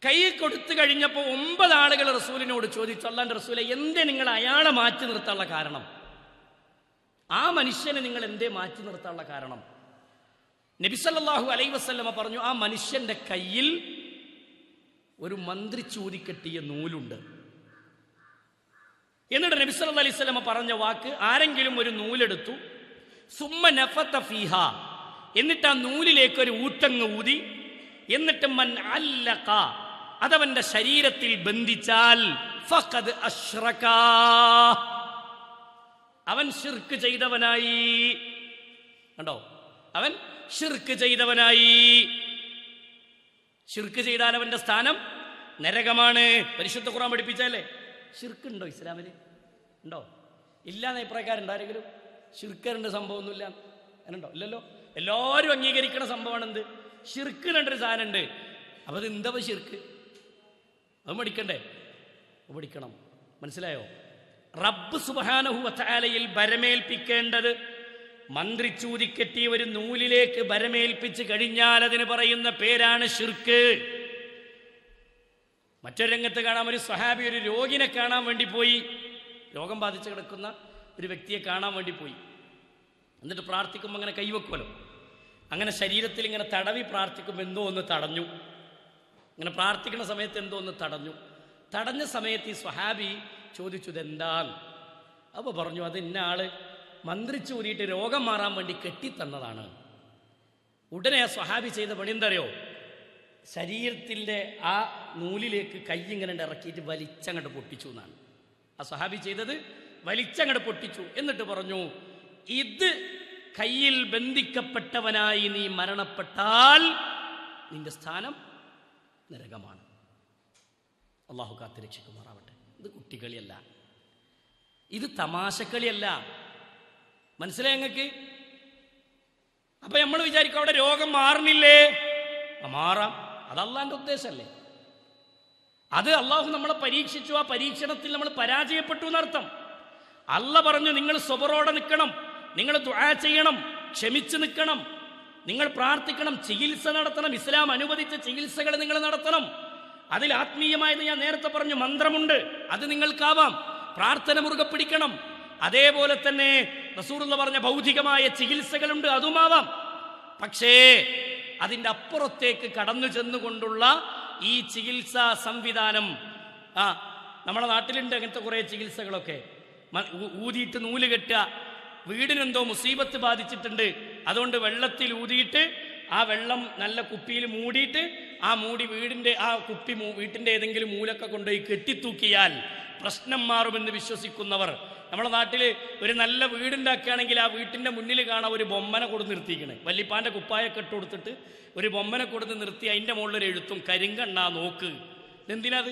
കൈ കൊടുത്തു കഴിഞ്ഞപ്പോൾ 9 ആളുകൾ റസൂലിനോട് ചോദിച്ചു, അല്ലാന്റെ റസൂലെ, എന്തേ നിങ്ങൾ അയാളെ മാറ്റി നിർത്താനുള്ള കാരണം? ആ മനുഷ്യനെ നിങ്ങൾ എന്തേ മാറ്റി നിർത്താനുള്ള കാരണം? നബി സല്ലല്ലാഹു അലൈഹി വസല്ലമ പറഞ്ഞു, ആ മനുഷ്യന്റെ കയ്യിൽ ഒരു മന്ത്രി ചൂതിക്കെട്ടിയ നൂലുണ്ട്. എന്നിട്ട് നബി സല്ലല്ലാഹു അലൈഹി വസല്ലമ പറഞ്ഞ വാക്ക്, ആരെങ്കിലും ഒരു നൂലെടുത്തു, സുമ്മ നഫത ഫീഹ, എന്നിട്ട് ആ നൂലിലേക്ക് ഒരു ഊറ്റങ്ങ് ഊതി, എന്നിട്ട് മൻ അല്ലഖ, അതവന്റെ ശരീരത്തിൽ ബന്ധിച്ചാൽ ഫഖദ് അശ്റക, അവൻ ശിർക്ക് ചെയ്തവനായി. കണ്ടോ? അവൻ ശിർക്ക് ചെയ്തവനായി. ശിർക്ക് ചെയ്താൽ അവന്റെ സ്ഥാനം നരകമാണ്. പരിശുദ്ധ ഖുർആൻ പഠിപ്പിച്ചല്ലേ? ശിർക്ക് ഉണ്ടോ ഇസ്ലാമിൽ? ഉണ്ടോ? ഇല്ലാന്ന് അഭിപ്രായക്കാരുണ്ടോ ആരെങ്കിലും? ശിർക്കറിന്റെ സംഭവമൊന്നുമില്ല അങ്ങനെയുണ്ടോ? ഇല്ലല്ലോ. എല്ലാവരും അംഗീകരിക്കണ സംഭവമാണ് എന്ത്? ശിർക്ക് രണ്ടൊരു സാധനം ഉണ്ട്. അപ്പൊ അത് എന്താ ശിർക്ക്? അത് പഠിക്കണ്ടേ? പഠിക്കണം. മനസ്സിലായോ? റബ്ബ് സുബ്ഹാനഹു വ തആലയിൽ ബരമേൽപ്പിക്കേണ്ടത് മന്ത്രിച്ചൂതിക്കെട്ടിയ ഒരു നൂലിലേക്ക് ബരമേൽപ്പിച്ച് കഴിഞ്ഞാൽ അതിന് പറയുന്ന പേരാണ് ശിർക്ക്. മറ്റൊരു രംഗത്ത് കാണാൻ, ഒരു സ്വഹാബി ഒരു രോഗിനെ കാണാൻ വേണ്ടി പോയി. രോഗം ബാധിച്ച് കിടക്കുന്ന ഒരു വ്യക്തിയെ കാണാൻ വേണ്ടി പോയി. എന്നിട്ട് പ്രാർത്ഥിക്കുമ്പോൾ അങ്ങനെ കൈവെക്കുമല്ലോ, അങ്ങനെ ശരീരത്തിൽ ഇങ്ങനെ തടവി പ്രാർത്ഥിക്കുമ്പോൾ എന്തോ ഒന്ന് തടഞ്ഞു. ഇങ്ങനെ പ്രാർത്ഥിക്കുന്ന സമയത്ത് എന്തോ ഒന്ന് തടഞ്ഞ സമയത്ത് ഈ സ്വഹാബി ചോദിച്ചു, ഇതെന്താ? അപ്പോൾ പറഞ്ഞു, അത് ഇന്ന ആള് മന്ത്രിച്ചു ഊരിയിട്ട് രോഗം മാറാൻ വേണ്ടി കെട്ടിത്തന്നതാണ്. ഉടനെ ആ സ്വഹാബി ചെയ്ത പണി എന്തറിയോ? ശരീരത്തിൻ്റെ ആ നൂലിലേക്ക് കൈ ഇങ്ങനെ ഇറക്കിയിട്ട് വലിച്ചങ്ങോട്ട് പൊട്ടിച്ചു എന്നാണ് ആ സ്വഹാബി ചെയ്തത്. വലിച്ചങ്ങട് പൊട്ടിച്ചു. എന്നിട്ട് പറഞ്ഞു, ഇത് കയ്യിൽ ബന്ധിക്കപ്പെട്ടവനായി നീ മരണപ്പെട്ടാൽ നിന്റെ സ്ഥാനം നരകമാണ്. അള്ളാഹു കാത്തുരക്ഷിക്കുമാറാവട്ടെ. ഇത് കുട്ടികളിയല്ല, ഇത് തമാശക്കളിയല്ല. മനസ്സിലായി ഞങ്ങൾക്ക്? അപ്പൊ നമ്മൾ വിചാരിക്കും അവിടെ രോഗം മാറണില്ലേ? മാറാം, അത് അള്ളാന്റെ ഉദ്ദേശമല്ലേ? അത് അള്ളാഹു നമ്മളെ പരീക്ഷിച്ചു, ആ പരീക്ഷണത്തിൽ നമ്മൾ പരാജയപ്പെട്ടു എന്നർത്ഥം. അള്ള പറഞ്ഞു, നിങ്ങൾ സ്വബറോടെ നിൽക്കണം, നിങ്ങൾ ദുആ ചെയ്യണം, ക്ഷമിച്ചു നിൽക്കണം, നിങ്ങൾ പ്രാർത്ഥിക്കണം, ചികിത്സ നടത്തണം, ഇസ്ലാം അനുവദിച്ച ചികിത്സകൾ നിങ്ങൾ നടത്തണം. അതിൽ ആത്മീയമായത് ഞാൻ നേരത്തെ പറഞ്ഞു, മന്ത്രമുണ്ട്, അത് നിങ്ങൾക്കാവാം. പ്രാർത്ഥന മുറുകെ പിടിക്കണം. അതേപോലെ തന്നെ റസൂലുള്ള പറഞ്ഞ ഭൗതികമായ ചികിത്സകളുണ്ട്, അതുമാവാം. പക്ഷേ അതിൻ്റെ അപ്പുറത്തേക്ക് കടന്നു ചെന്നുകൊണ്ടുള്ള ഈ ചികിത്സാ സംവിധാനം, നമ്മുടെ നാട്ടിലുണ്ട് അങ്ങനത്തെ കുറേ ചികിത്സകളൊക്കെ. ഊതിയിട്ട് നൂല് കെട്ടുക, വീടിനെന്തോ മുസീബത്ത് ബാധിച്ചിട്ടുണ്ട്, അതുകൊണ്ട് വെള്ളത്തിൽ ഊതിയിട്ട് ആ വെള്ളം നല്ല കുപ്പിയിൽ മൂടിയിട്ട് ആ മൂടി വീടിൻ്റെ ആ കുപ്പി വീട്ടിൻ്റെ ഏതെങ്കിലും മൂലൊക്കെ കൊണ്ടുപോയി കെട്ടിത്തൂക്കിയാൽ പ്രശ്നം മാറുമെന്ന് വിശ്വസിക്കുന്നവർ. നമ്മുടെ നാട്ടിൽ ഒരു നല്ല വീടുണ്ടാക്കുകയാണെങ്കിൽ ആ വീട്ടിൻ്റെ മുന്നിൽ കാണാൻ ഒരു ബൊമ്മനെ കൊടുത്ത് നിർത്തിക്കണേ, വല്ലിപ്പാൻ്റെ കുപ്പായൊക്കെ ഇട്ട് കൊടുത്തിട്ട് ഒരു ബൊമ്മനെ കൊടുത്ത് നിർത്തി അതിൻ്റെ മുകളിലൊരു എഴുത്തും കരിങ്കണ്ണാ നോക്ക്. എന്തിനാത്?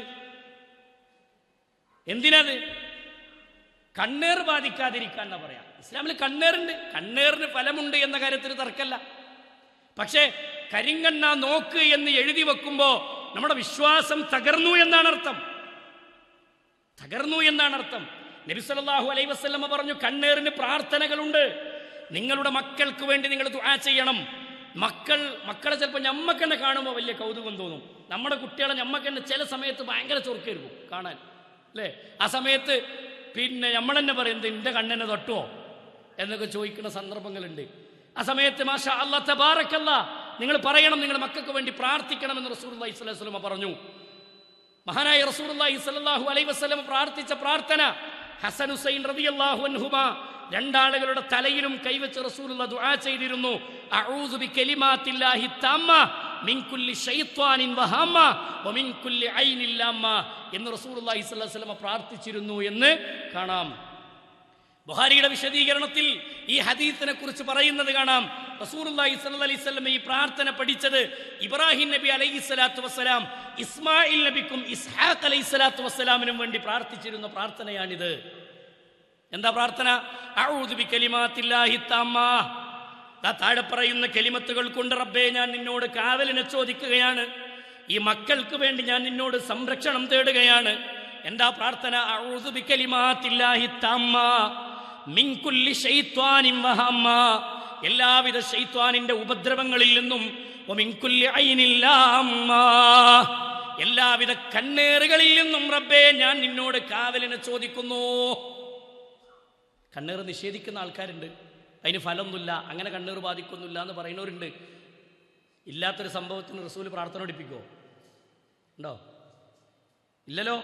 കണ്ണേർ ബാധിക്കാതിരിക്കാൻ എന്നാ പറയാ. ഇസ്ലാമിൽ കണ്ണേറുണ്ട്, കണ്ണേറിന് ഫലമുണ്ട് എന്ന കാര്യത്തിൽ തർക്കമല്ല. പക്ഷേ കരിങ്കണ്ണ നോക്ക് എന്ന് എഴുതി വെക്കുമ്പോ നമ്മുടെ വിശ്വാസം തകർന്നു എന്നാണ് അർത്ഥം. നബി സല്ലല്ലാഹു അലൈഹി വസല്ലമ പറഞ്ഞു, കണ്ണേറിന് പ്രാർത്ഥനകളുണ്ട്. നിങ്ങളുടെ മക്കൾക്ക് വേണ്ടി നിങ്ങൾ ദുആ ചെയ്യണം. മക്കളെ ചിലപ്പോൾ ഞമ്മക്ക് തന്നെ കാണുമ്പോൾ വലിയ കൗതുകം തോന്നും. നമ്മുടെ കുട്ടികളെ ഞമ്മക്ക് തന്നെ ചില സമയത്ത് ഭയങ്കര ചൊറുക്കായിരിക്കും കാണാൻ, അല്ലേ? ആ സമയത്ത് പിന്നെ നമ്മൾ തന്നെ പറയുന്നത് എൻ്റെ കണ്ണിനെ തൊട്ടുവോ എന്നൊക്കെ ചോദിക്കുന്ന സന്ദർഭങ്ങളുണ്ട്. ആ സമയത്ത് മാഷാ അല്ലാഹ് തബാറക്കല്ലാഹ് നിങ്ങൾ പറയണം, നിങ്ങളുടെ മക്കൾക്ക് വേണ്ടി പ്രാർത്ഥിക്കണമെന്ന് റസൂലുള്ളാഹി സ്വല്ലല്ലാഹു അലൈഹി വസല്ലം പറഞ്ഞു. മഹാനായ റസൂലുള്ളാഹി സ്വല്ലല്ലാഹു അലൈഹി വസല്ലം പ്രാർത്ഥിച്ച പ്രാർത്ഥന, ഹസൻ ഹുസൈൻ റളിയല്ലാഹു അൻഹുമാ രണ്ടാളുകളുടെ തലയിലും കൈവച്ച് റസൂലുള്ളാഹി ദുആ ചെയ്തിരുന്നു. അഊദു ബികലിമാത്തില്ലാഹി തമ്മ മിൻ കുല്ലി ശൈത്വാനിൻ വഹമ്മ വമിൻ കുല്ലി ഐനിൻ ലമ്മ എന്ന് റസൂലുള്ളാഹി സ്വല്ലല്ലാഹു അലൈഹി വസല്ലം പ്രാർത്ഥിച്ചിരുന്നു എന്ന് കാണാം. ബുഖാരിയുടെ വിശദീകരണത്തിൽ ഈ ഹദീസിനെ കുറിച്ച് പറയുന്നത് കാണാം. റസൂലുള്ളാഹി സ്വല്ലല്ലാഹു അലൈഹി വസല്ലം ഈ പ്രാർത്ഥന പഠിച്ചത് ഇബ്രാഹിം നബി അലൈഹിസ്സലാത്തു വസ്സലാം ഇസ്മായിൽ നബിക്കും ഇസ്ഹാഖ് അലൈഹിസ്സലാത്തു വസ്സലാമിനും വേണ്ടി പ്രാർത്ഥിച്ചിരുന്ന പ്രാർത്ഥനയാണിത്. എന്താ പ്രാർത്ഥന? അഊദു ബികലിമാത്തില്ലാഹി തമ്മ. താഴെ പറയുന്ന കലിമത്തുകൾ കൊണ്ട് റബ്ബേ ഞാൻ നിന്നോട് കാവലിനെ ചോദിക്കുകയാണ്, ഈ മക്കൾക്ക് വേണ്ടി ഞാൻ നിന്നോട് സംരക്ഷണം തേടുകയാണ്. എന്താ പ്രാർത്ഥന? അഊദു ബികലിമാത്തില്ലാഹി തമ്മ മിൻ കുല്ലി ശൈത്വാനിൻ വഹമ്മ, എല്ലാവിധ ശൈത്വാനിന്റെ ഉപദ്രവങ്ങളിൽ നിന്നും, വമിൻ കുല്ലി ഐനിൻ ലമ്മ, എല്ലാവിധ കണ്ണേറുകളിൽ നിന്നും റബ്ബേ ഞാൻ നിന്നോട് കാവലിനെ ചോദിക്കുന്നു. കണ്ണേറ് നിഷേധിക്കുന്ന ആൾക്കാരുണ്ട്, അതിന് ഫലമൊന്നുമില്ല, അങ്ങനെ കണ്ണേറ് ബാധിക്കൊന്നുമില്ല എന്ന് പറയുന്നവരുണ്ട്. ഇല്ലാത്തൊരു സംഭവത്തിന് റസൂൽ പ്രാർത്ഥന പഠിപ്പിക്കുമോ? ഉണ്ടോ? ഇല്ലല്ലോ.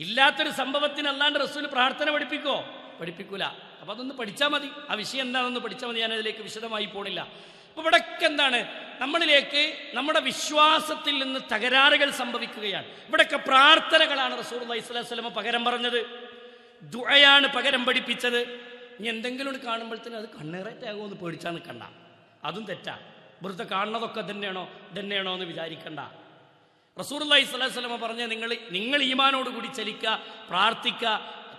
ഇല്ലാത്തൊരു സംഭവത്തിന് അല്ലാണ്ട് റസൂൽ പ്രാർത്ഥന പഠിപ്പിക്കോ? പഠിപ്പിക്കൂല. അപ്പൊ അതൊന്ന് പഠിച്ചാൽ മതി, ആ വിഷയം എന്താണെന്ന് പഠിച്ചാൽ മതി. ഞാനതിലേക്ക് വിശദമായി പോണില്ല. അപ്പൊ ഇവിടൊക്കെ എന്താണ്, നമ്മളിലേക്ക് നമ്മുടെ വിശ്വാസത്തിൽ നിന്ന് തകരാറുകൾ സംഭവിക്കുകയാണ്. ഇവിടൊക്കെ പ്രാർത്ഥനകളാണ് റസൂലുള്ളാഹി സ്വല്ലല്ലാഹു അലൈഹി വസല്ലം പകരം പറഞ്ഞത്, ദുആയാണ് പകരം പഠിപ്പിച്ചത്. ഇനി എന്തെങ്കിലും കാണുമ്പോഴത്തേനും അത് കണ്ണേറേറ്റാകുമോ എന്ന് പേടിച്ചാൽ നിൽക്കണ്ട, അതും തെറ്റാ. വെറുതെ കാണുന്നതൊക്കെ ഇതന്നെയാണോ എന്ന് വിചാരിക്കണ്ട. റസൂലുള്ളാഹി സ്വല്ലല്ലാഹു അലൈഹി വസല്ലം പറഞ്ഞ നിങ്ങൾ ഈമാനോടുകൂടി ചലിക്കുക, പ്രാർത്ഥിക്കുക,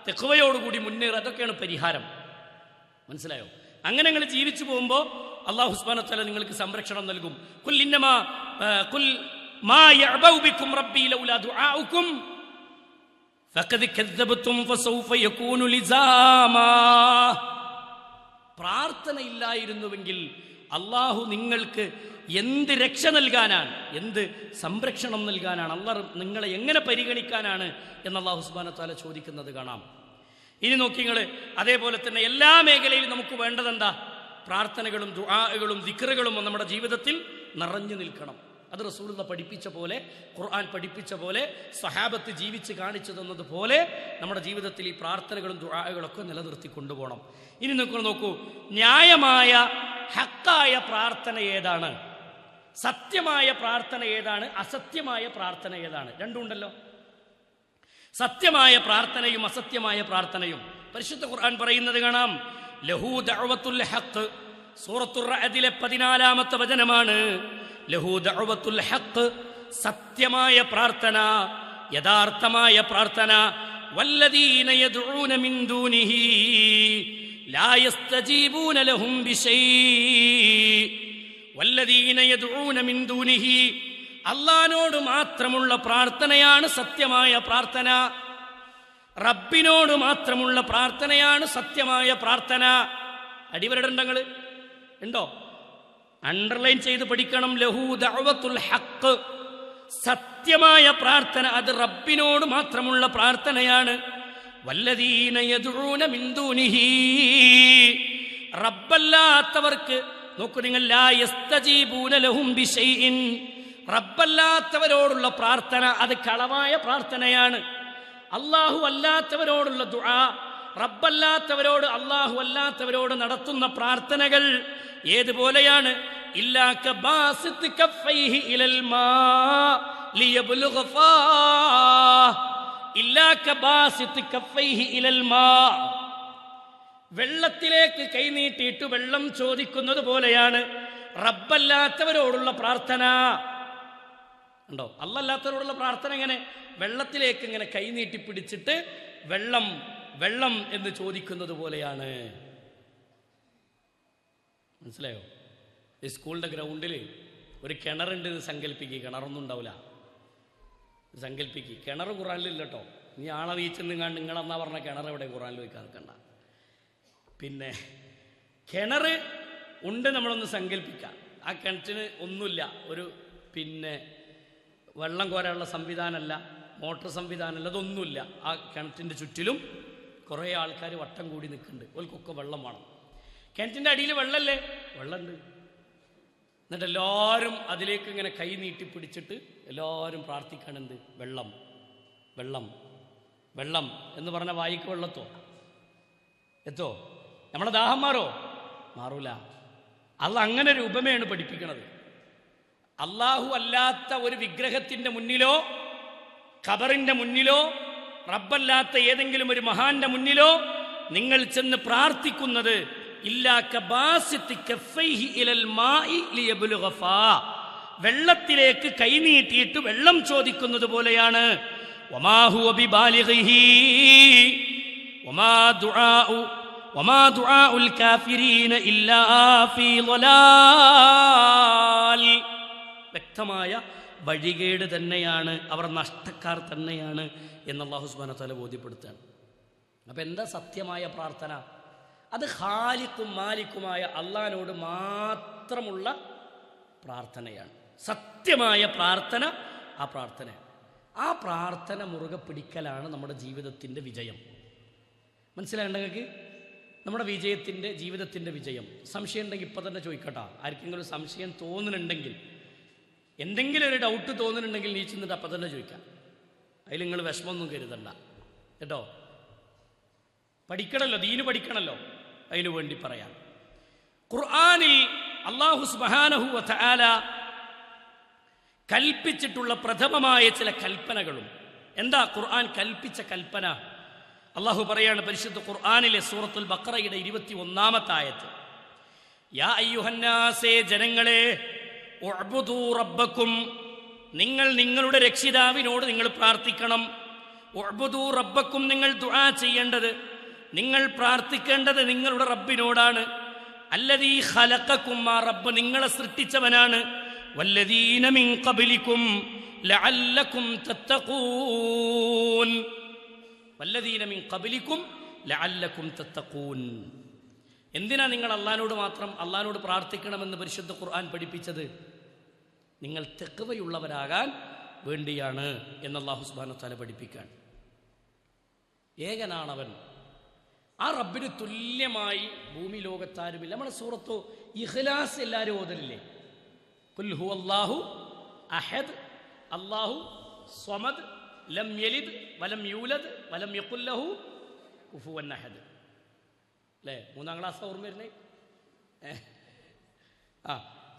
തെഖ്വയോടുകൂടി മുന്നേറുക, അതൊക്കെയാണ് പരിഹാരം. മനസ്സിലായോ? അങ്ങനെ നിങ്ങൾ ജീവിച്ചു പോകുമ്പോൾ അല്ലാഹു സുബ്ഹാനഹു വ തആല നിങ്ങൾക്ക് സംരക്ഷണം നൽകും. ഖുൽ മാ യഅബഉ ബിക്കും റബ്ബി ലൗലാ ദുആഉക്കും ഫഖദ് കദ്ദബതും ഫസൗഫ യകൂനു ലിസാമാ. പ്രാർത്ഥന ഇല്ലായിരുന്നുവെങ്കിൽ അല്ലാഹു നിങ്ങൾക്ക് എന്ത് രക്ഷ നൽകാനാണ്, എന്ത് സംരക്ഷണം നൽകാനാണ്, അല്ലാഹു നിങ്ങളെ എങ്ങനെ പരിഗണിക്കാനാണ് എന്ന് അല്ലാഹു സുബ്ഹാനഹു വ തആല ചോദിക്കുന്നത് കാണാം. ഇനി നോക്കി നിങ്ങൾ, അതേപോലെ തന്നെ എല്ലാ മേഖലയിലും നമുക്ക് വേണ്ടത് എന്താ? പ്രാർത്ഥനകളും ദുആകളും ദിക്റുകളും നമ്മുടെ ജീവിതത്തിൽ നിറഞ്ഞു നിൽക്കണം. അത് റസൂലുള്ളാഹി പഠിപ്പിച്ച പോലെ, ഖുർആൻ പഠിപ്പിച്ച പോലെ, സഹാബത്ത് ജീവിച്ച് കാണിച്ചു തന്നതുപോലെ നമ്മുടെ ജീവിതത്തിൽ ഈ പ്രാർത്ഥനകളും ദുആകളൊക്കെ നിലനിർത്തി കൊണ്ടുപോകണം. ഇനി നോക്കൂ, ന്യായമായ ഹക്കായ പ്രാർത്ഥന ഏതാണ്, സത്യമായ പ്രാർത്ഥന ഏതാണ്, അസത്യമായ പ്രാർത്ഥന ഏതാണ്? രണ്ടുണ്ടല്ലോ. സത്യമായ പ്രാർത്ഥനയും അസത്യമായ പ്രാർത്ഥനയും. പരിശുദ്ധ ഖുർആൻ പറയുന്നത് കാണാം, ലഹു ദഅവത്തുൽ ഹഖ്. സൂറത്തുർ റഅദിലെ 14-ാമത്തെ വചനമാണ്. ലഹു ദഅവത്തുൽ ഹഖ്, സത്യമായ പ്രാർത്ഥന, യഥാർത്ഥമായ പ്രാർത്ഥന. വല്ലദീന യദ്ഊന മിൻ ദൂനിഹി ലാ യസ്തജീബൂന ലഹും ബിശൈ. വല്ലദീന യദ്ഊന മിൻ ദൂനിഹി, അല്ലാഹുവോട് മാത്രമുള്ള പ്രാർത്ഥനയാണ് സത്യമായ പ്രാർത്ഥന. റബ്ബിനോട് മാത്രമുള്ള പ്രാർത്ഥനയാണ് സത്യമായ പ്രാർത്ഥന. അടിവരടണ്ടങ്ങൾ ഉണ്ടോ? അണ്ടർലൈൻ ചെയ്ത് പഠിക്കണം. ലഹു ദഅവത്തുൽ ഹഖ്, സത്യമായ പ്രാർത്ഥന അത് റബ്ബിനോട് മാത്രമുള്ള പ്രാർത്ഥനയാണ്. വല്ലദീന യദ്ഊന മിൻ ദൂനിഹി, റബ്ബല്ലാത്തവർക്ക് നോക്കൂ നിങ്ങൾ, ലാ യസ്തജീബൂന ലഹും ബിശൈഇൻ, റബ്ബല്ലാത്തവരോടുള്ള പ്രാർത്ഥന അത് കളവായ പ്രാർത്ഥനയാണ്. അല്ലാഹു അല്ലാത്തവരോടുള്ള ദുആ, റബ്ബല്ലാത്തവരോട് അല്ലാഹു അല്ലാത്തവരോട് നടത്തുന്ന പ്രാർത്ഥനകൾ ഏതുപോലെയാണ്? ഇല്ലാ കബാസിത് കഫൈഹി ഇലൽ മാ ലിയബ്ലുഗ ഫാഹ്. ഇല്ലാ കബാസിത് കഫൈഹി ഇലൽ മാ, വെള്ളത്തിലേക്ക് കൈനീട്ടിയിട്ട് വെള്ളം ചോദിക്കുന്നത് പോലെയാണ് റബ്ബല്ലാത്തവരോടുള്ള പ്രാർത്ഥന. ഉണ്ടോ? അല്ലാത്തവരോടുള്ള പ്രാർത്ഥന എങ്ങനെ? വെള്ളത്തിലേക്ക് ഇങ്ങനെ കൈനീട്ടി പിടിച്ചിട്ട് വെള്ളം വെള്ളം എന്ന് ചോദിക്കുന്നത് പോലെയാണ്. മനസ്സിലായോ? ഈ സ്കൂളിൻ്റെ ഗ്രൗണ്ടിൽ ഒരു കിണറുണ്ട് എന്ന് സങ്കല്പിക്കുക. കിണറൊന്നും ഉണ്ടാവില്ല, സങ്കല്പിക്കുക. കിണർ ഖുറാനിലില്ല കേട്ടോ. നീ ആളെ വീച്ചെന്നുങ്ങാണ്ട് നിങ്ങളെന്നാ പറഞ്ഞ കിണർ എവിടെ ഖുറാനിൽ വയ്ക്കാൻ നിൽക്കണ്ട. പിന്നെ കിണർ ഉണ്ട്, നമ്മളൊന്ന് സങ്കല്പിക്കാം. ആ കിണറ്റിന് ഒന്നുമില്ല, ഒരു പിന്നെ വെള്ളം കോരാനുള്ള സംവിധാനമല്ല, മോട്ടോർ സംവിധാനമല്ല, അതൊന്നുമില്ല. ആ കിണറ്റിൻ്റെ ചുറ്റിലും കുറേ ആൾക്കാർ വട്ടം കൂടി നിൽക്കുന്നുണ്ട്. ഓൽക്കൊക്കെ വെള്ളം വേണം. കിണറ്റിൻ്റെ അടിയിൽ വെള്ളമല്ലേ? വെള്ളമുണ്ട്. എന്നിട്ട് എല്ലാവരും അതിലേക്ക് ഇങ്ങനെ കൈ നീട്ടി പിടിച്ചിട്ട് എല്ലാവരും പ്രാർത്ഥിക്കാണെന്ത്? വെള്ളം വെള്ളം വെള്ളം എന്ന് പറഞ്ഞ വായിക്ക് വെള്ളത്തോ എത്തോ? നമ്മുടെ ദാഹം മാറോ? മാറൂല. അത് അങ്ങനെ ഒരു ഉപമയാണ് പഠിപ്പിക്കണത്. അല്ലാഹു അല്ലാത്ത ഒരു വിഗ്രഹത്തിൻ്റെ മുന്നിലോ ഖബറിൻ്റെ മുന്നിലോ റബ്ബല്ലാത്ത ഏതെങ്കിലും ഒരു മഹാന്റെ മുന്നിലോ നിങ്ങൾ ചെന്ന് പ്രാർത്ഥിക്കുന്നത് ഇല്ലാ കബാസിത് കഫൈഹി ഇലൽ മാഇ ലിയബ്ലുഗ ഫാഹ്, വെള്ളത്തിലേക്ക് കൈനീട്ടിയിട്ട് വെള്ളം ചോദിക്കുന്നത് പോലെയാണ്. വമാ ഹുവ ബിബാലിഗിഹി വമാ ദുആഉൽ കാഫിരീന ഇല്ലാ ഫീ ളലാൽ. വ്യക്തമായ വഴികേട് തന്നെയാണ്, അവർ നഷ്ടക്കാർ തന്നെയാണ് എന്ന് അല്ലാഹു സുബ്ഹാനഹു വ തആല ബോധ്യപ്പെടുത്തുകയാണ്. അപ്പം എന്താ സത്യമായ പ്രാർത്ഥന? അത് ഖാലിഖും മാലിക്കുമായ അള്ളാഹിനോട് മാത്രമുള്ള പ്രാർത്ഥനയാണ്. സത്യമായ പ്രാർത്ഥന ആ പ്രാർത്ഥനയാണ്. ആ പ്രാർത്ഥന മുറുകെ പിടിക്കലാണ് നമ്മുടെ ജീവിതത്തിൻ്റെ വിജയം. മനസ്സിലാകേണ്ട നിങ്ങൾക്ക്? നമ്മുടെ വിജയത്തിൻ്റെ ജീവിതത്തിൻ്റെ വിജയം. സംശയം ഉണ്ടെങ്കിൽ ഇപ്പം തന്നെ ചോദിക്കട്ടോ. ആർക്കെങ്കിലും സംശയം തോന്നുന്നുണ്ടെങ്കിൽ, എന്തെങ്കിലും ഒരു ഡൗട്ട് തോന്നുന്നുണ്ടെങ്കിൽ നീ ചെന്നിട്ട് അപ്പം തന്നെ ചോദിക്കാം. അതിൽ നിങ്ങൾ വിഷമമൊന്നും കരുതണ്ട കേട്ടോ. പഠിക്കണമല്ലോ, ദീന് പഠിക്കണമല്ലോ, അതിനു വേണ്ടി പറയാം. ഖുർആനിൽ അല്ലാഹു സുബ്ഹാനഹു വ തആല കൽപ്പിച്ചിട്ടുള്ള പ്രഥമമായ ചില കൽപ്പനകളും. എന്താ ഖുർആൻ കൽപ്പിച്ച കൽപ്പന? അല്ലാഹു പറയാണ് പരിശുദ്ധ ഖുർആനിലെ സൂറത്തുൽ ബഖറയുടെ 21-ാമത്തെ ആയത്ത്, യാ അയ്യുഹന്നാസേ, ജനങ്ങളെ, ഉഅ്ബുദൂ റബ്ബക്കും, നിങ്ങൾ നിങ്ങളുടെ രക്ഷിതാവിനോട് നിങ്ങൾ പ്രാർത്ഥിക്കണം. ഉഅ്ബുദൂ റബ്ബക്കും, നിങ്ങൾ ദുആ ചെയ്യേണ്ടത്, നിങ്ങൾ പ്രാർത്ഥിക്കേണ്ടത് നിങ്ങളുടെ റബ്ബിനോടാണ്. അല്ലദീ ഖലഖക്കും, ആ റബ്ബ് നിങ്ങളെ സൃഷ്ടിച്ചവനാണ്. വല്ലദീന മിൻ ഖബ്ലിക്കും ലഅല്ലക്കും തത്തഖൂൻ. വല്ലദീന മിൻ ഖബ്ലിക്കും ലഅല്ലക്കും തത്തഖൂൻ. എന്തിനാ നിങ്ങൾ അള്ളാഹിനോട് പ്രാർത്ഥിക്കണമെന്ന് പരിശുദ്ധ ഖുർആൻ പഠിപ്പിച്ചത്? നിങ്ങൾ തഖ്വയുള്ളവരാകാൻ വേണ്ടിയാണ് എന്ന് അല്ലാഹു സുബ്ഹാനഹു വ തആല പഠിപ്പിക്കാൻ. ഏകനാണവൻ, ആ റബ്ബിന് തുല്യമായി ഭൂമി ലോകത്താരുമില്ല. നമ്മുടെ സൂറത്തു ഇഖ്ലാസ് എല്ലാവരും ഓതലില്ലേ? ഖുൽ ഹുവല്ലാഹു അഹദ് അല്ലാഹു സ്വമദ് ലം യലിദ് വലം യൂലദ് വലം യഖുൽ ലഹു കുഫുവൻ അഹദ്. അല്ലേ? 3-ാം ക്ലാസ് ഓർമ്മ വരുന്നേ?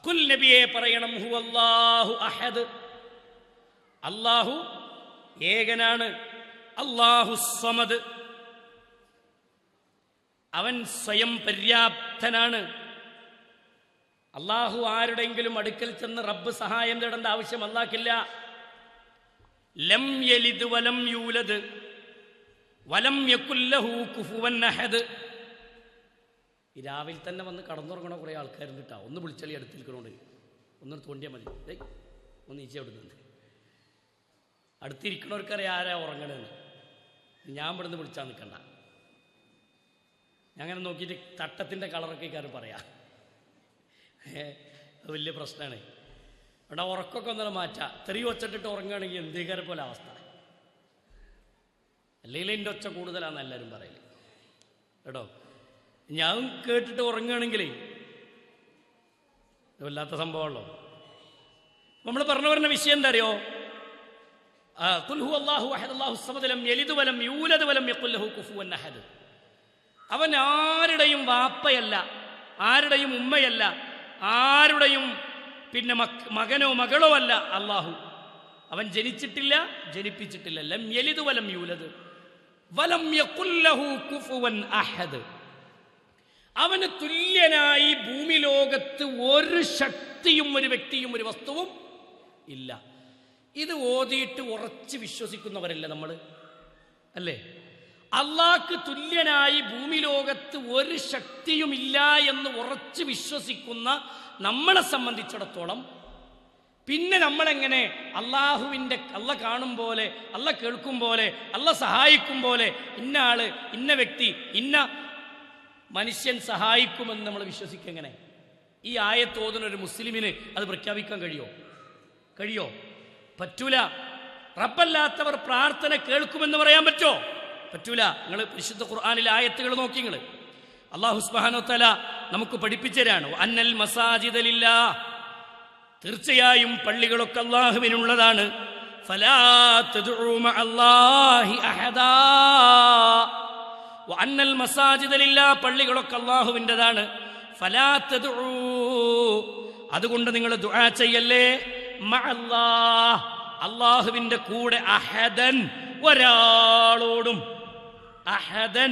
ഖുൽ നബിയെ പറയണം, ഹുവല്ലാഹു അഹദ്, അല്ലാഹു ഏകനാണ്. അല്ലാഹു സ്വമദ്, അവൻ സ്വയം പര്യാപ്തനാണ്. അള്ളാഹു ആരുടെയെങ്കിലും അടുക്കൽ ചെന്ന് റബ്ബ് സഹായം തേടേണ്ട ആവശ്യം അള്ളാഹ്ക്കില്ല. ലം യലിദ് വലം യൂലദ് വലം യകുൽ ലഹു കുഫുവൻ അഹദ്. ഈ രാവിലെ തന്നെ വന്ന് കടന്നുറങ്ങണ കുറേ ആൾക്കാരുണ്ട് കേട്ടോ. ഒന്ന് വിളിച്ചളി അടുത്തിരിക്കണോണ്ട് ഒന്നും തോണ്ടിയാൽ മതി. ഒന്ന് ഈച്ച വിടുന്നുണ്ട്. അടുത്തിരിക്കണവർക്കറിയാം ആരാ ഉറങ്ങണമെന്ന്. ഞാൻ ഇവിടുന്ന് വിളിച്ചാൽ നിൽക്കണ്ട. ഞാൻ അങ്ങനെ നോക്കിയിട്ട് തട്ടത്തിൻ്റെ കളറൊക്കെ കാര്യം പറയാം. അത് വലിയ പ്രശ്നമാണ്. അവിടെ ഉറക്കമൊക്കെ ഒന്നും മാറ്റാം. തെറി വച്ചിട്ടിട്ട് ഉറങ്ങുകയാണെങ്കിൽ എന്തേക്കാരെ പോലെ അവസ്ഥ. അല്ലെങ്കിൽ എൻ്റെ ഒച്ച കൂടുതലാണെന്ന് എല്ലാവരും പറയില്ല കേട്ടോ. ഞാൻ കേട്ടിട്ട് ഉറങ്ങുകയാണെങ്കിലേ വല്ലാത്ത സംഭവമുള്ളൂ. നമ്മൾ പറഞ്ഞു പറഞ്ഞ വിഷയം എന്താ അറിയോ? ഖുൽ ഹുവ അല്ലാഹു അഹദ് അല്ലാഹു സമദ് ലം യലിദ് വലം യൂലദ് വലം യകുൽ ലഹു കുഫുവൻ അഹദ്. അവൻ ആരുടെയും വാപ്പയല്ല, ആരുടെയും ഉമ്മയല്ല, ആരുടെയും പിന്നെ മകനോ മകളോ അല്ല അല്ലാഹു. അവൻ ജനിച്ചിട്ടില്ല, ജനിപ്പിച്ചിട്ടില്ല. ലം യലിദ് വലം യൂലദ് വലം യകുൽ ലഹു കുഫുവൻ അഹദ്. അവന് തുല്യനായി ഭൂമി ലോകത്ത് ഒരു ശക്തിയും ഒരു വ്യക്തിയും ഒരു വസ്തുവും ഇല്ല. ഇത് ഓതിയിട്ട് ഉറച്ച് വിശ്വസിക്കുന്നവരല്ല നമ്മൾ, അല്ലേ? അള്ളാഹ്ക്ക് തുല്യനായി ഭൂമി ലോകത്ത് ഒരു ശക്തിയുമില്ല എന്ന് ഉറച്ച് വിശ്വസിക്കുന്ന നമ്മളെ സംബന്ധിച്ചിടത്തോളം പിന്നെ നമ്മളെങ്ങനെ അള്ളാഹുവിൻ്റെ അള്ള കാണും പോലെ, അള്ള കേൾക്കും പോലെ, അള്ള സഹായിക്കും പോലെ ഇന്ന ആള്, ഇന്ന വ്യക്തി, ഇന്ന മനുഷ്യൻ സഹായിക്കുമെന്ന് നമ്മൾ വിശ്വസിക്കുക എങ്ങനെ? ഈ ആയത്ത് ഓതുന്ന ഒരു മുസ്ലിമിന് അത് പ്രഖ്യാപിക്കാൻ കഴിയോ? പറ്റൂല. റബ്ബല്ലാത്തവർ പ്രാർത്ഥന കേൾക്കുമെന്ന് പറയാൻ പറ്റൂല. നിങ്ങൾ പരിശുദ്ധ ഖുർആനിലെ ആയത്തുകൾ നോക്കി. നിങ്ങൾ അല്ലാഹു സുബ്ഹാനഹു വ തആല നമുക്ക് പഠിപ്പിച്ചു തരാണ്. അന്നൽ മസാജിദ ലില്ലാഹ്, തീർച്ചയായും പള്ളികളൊക്കെ അല്ലാഹുവിനുള്ളതാണ്. ഫലാ തദ്ഉ മഅല്ലാഹി അഹദാ. അന്നൽ മസാജിദ ലില്ലാഹ്, പള്ളികളൊക്കെ അല്ലാഹുവിൻ്റെതാണ്. ഫലാ തദ്ഉ, അതുകൊണ്ട് നിങ്ങൾ ദുആ ചെയ്യല്ലേ, മഅല്ലാഹ്, അല്ലാഹുവിൻ്റെ കൂടെ, അഹദൻ, ഒരാളോടും, അഹദൻ,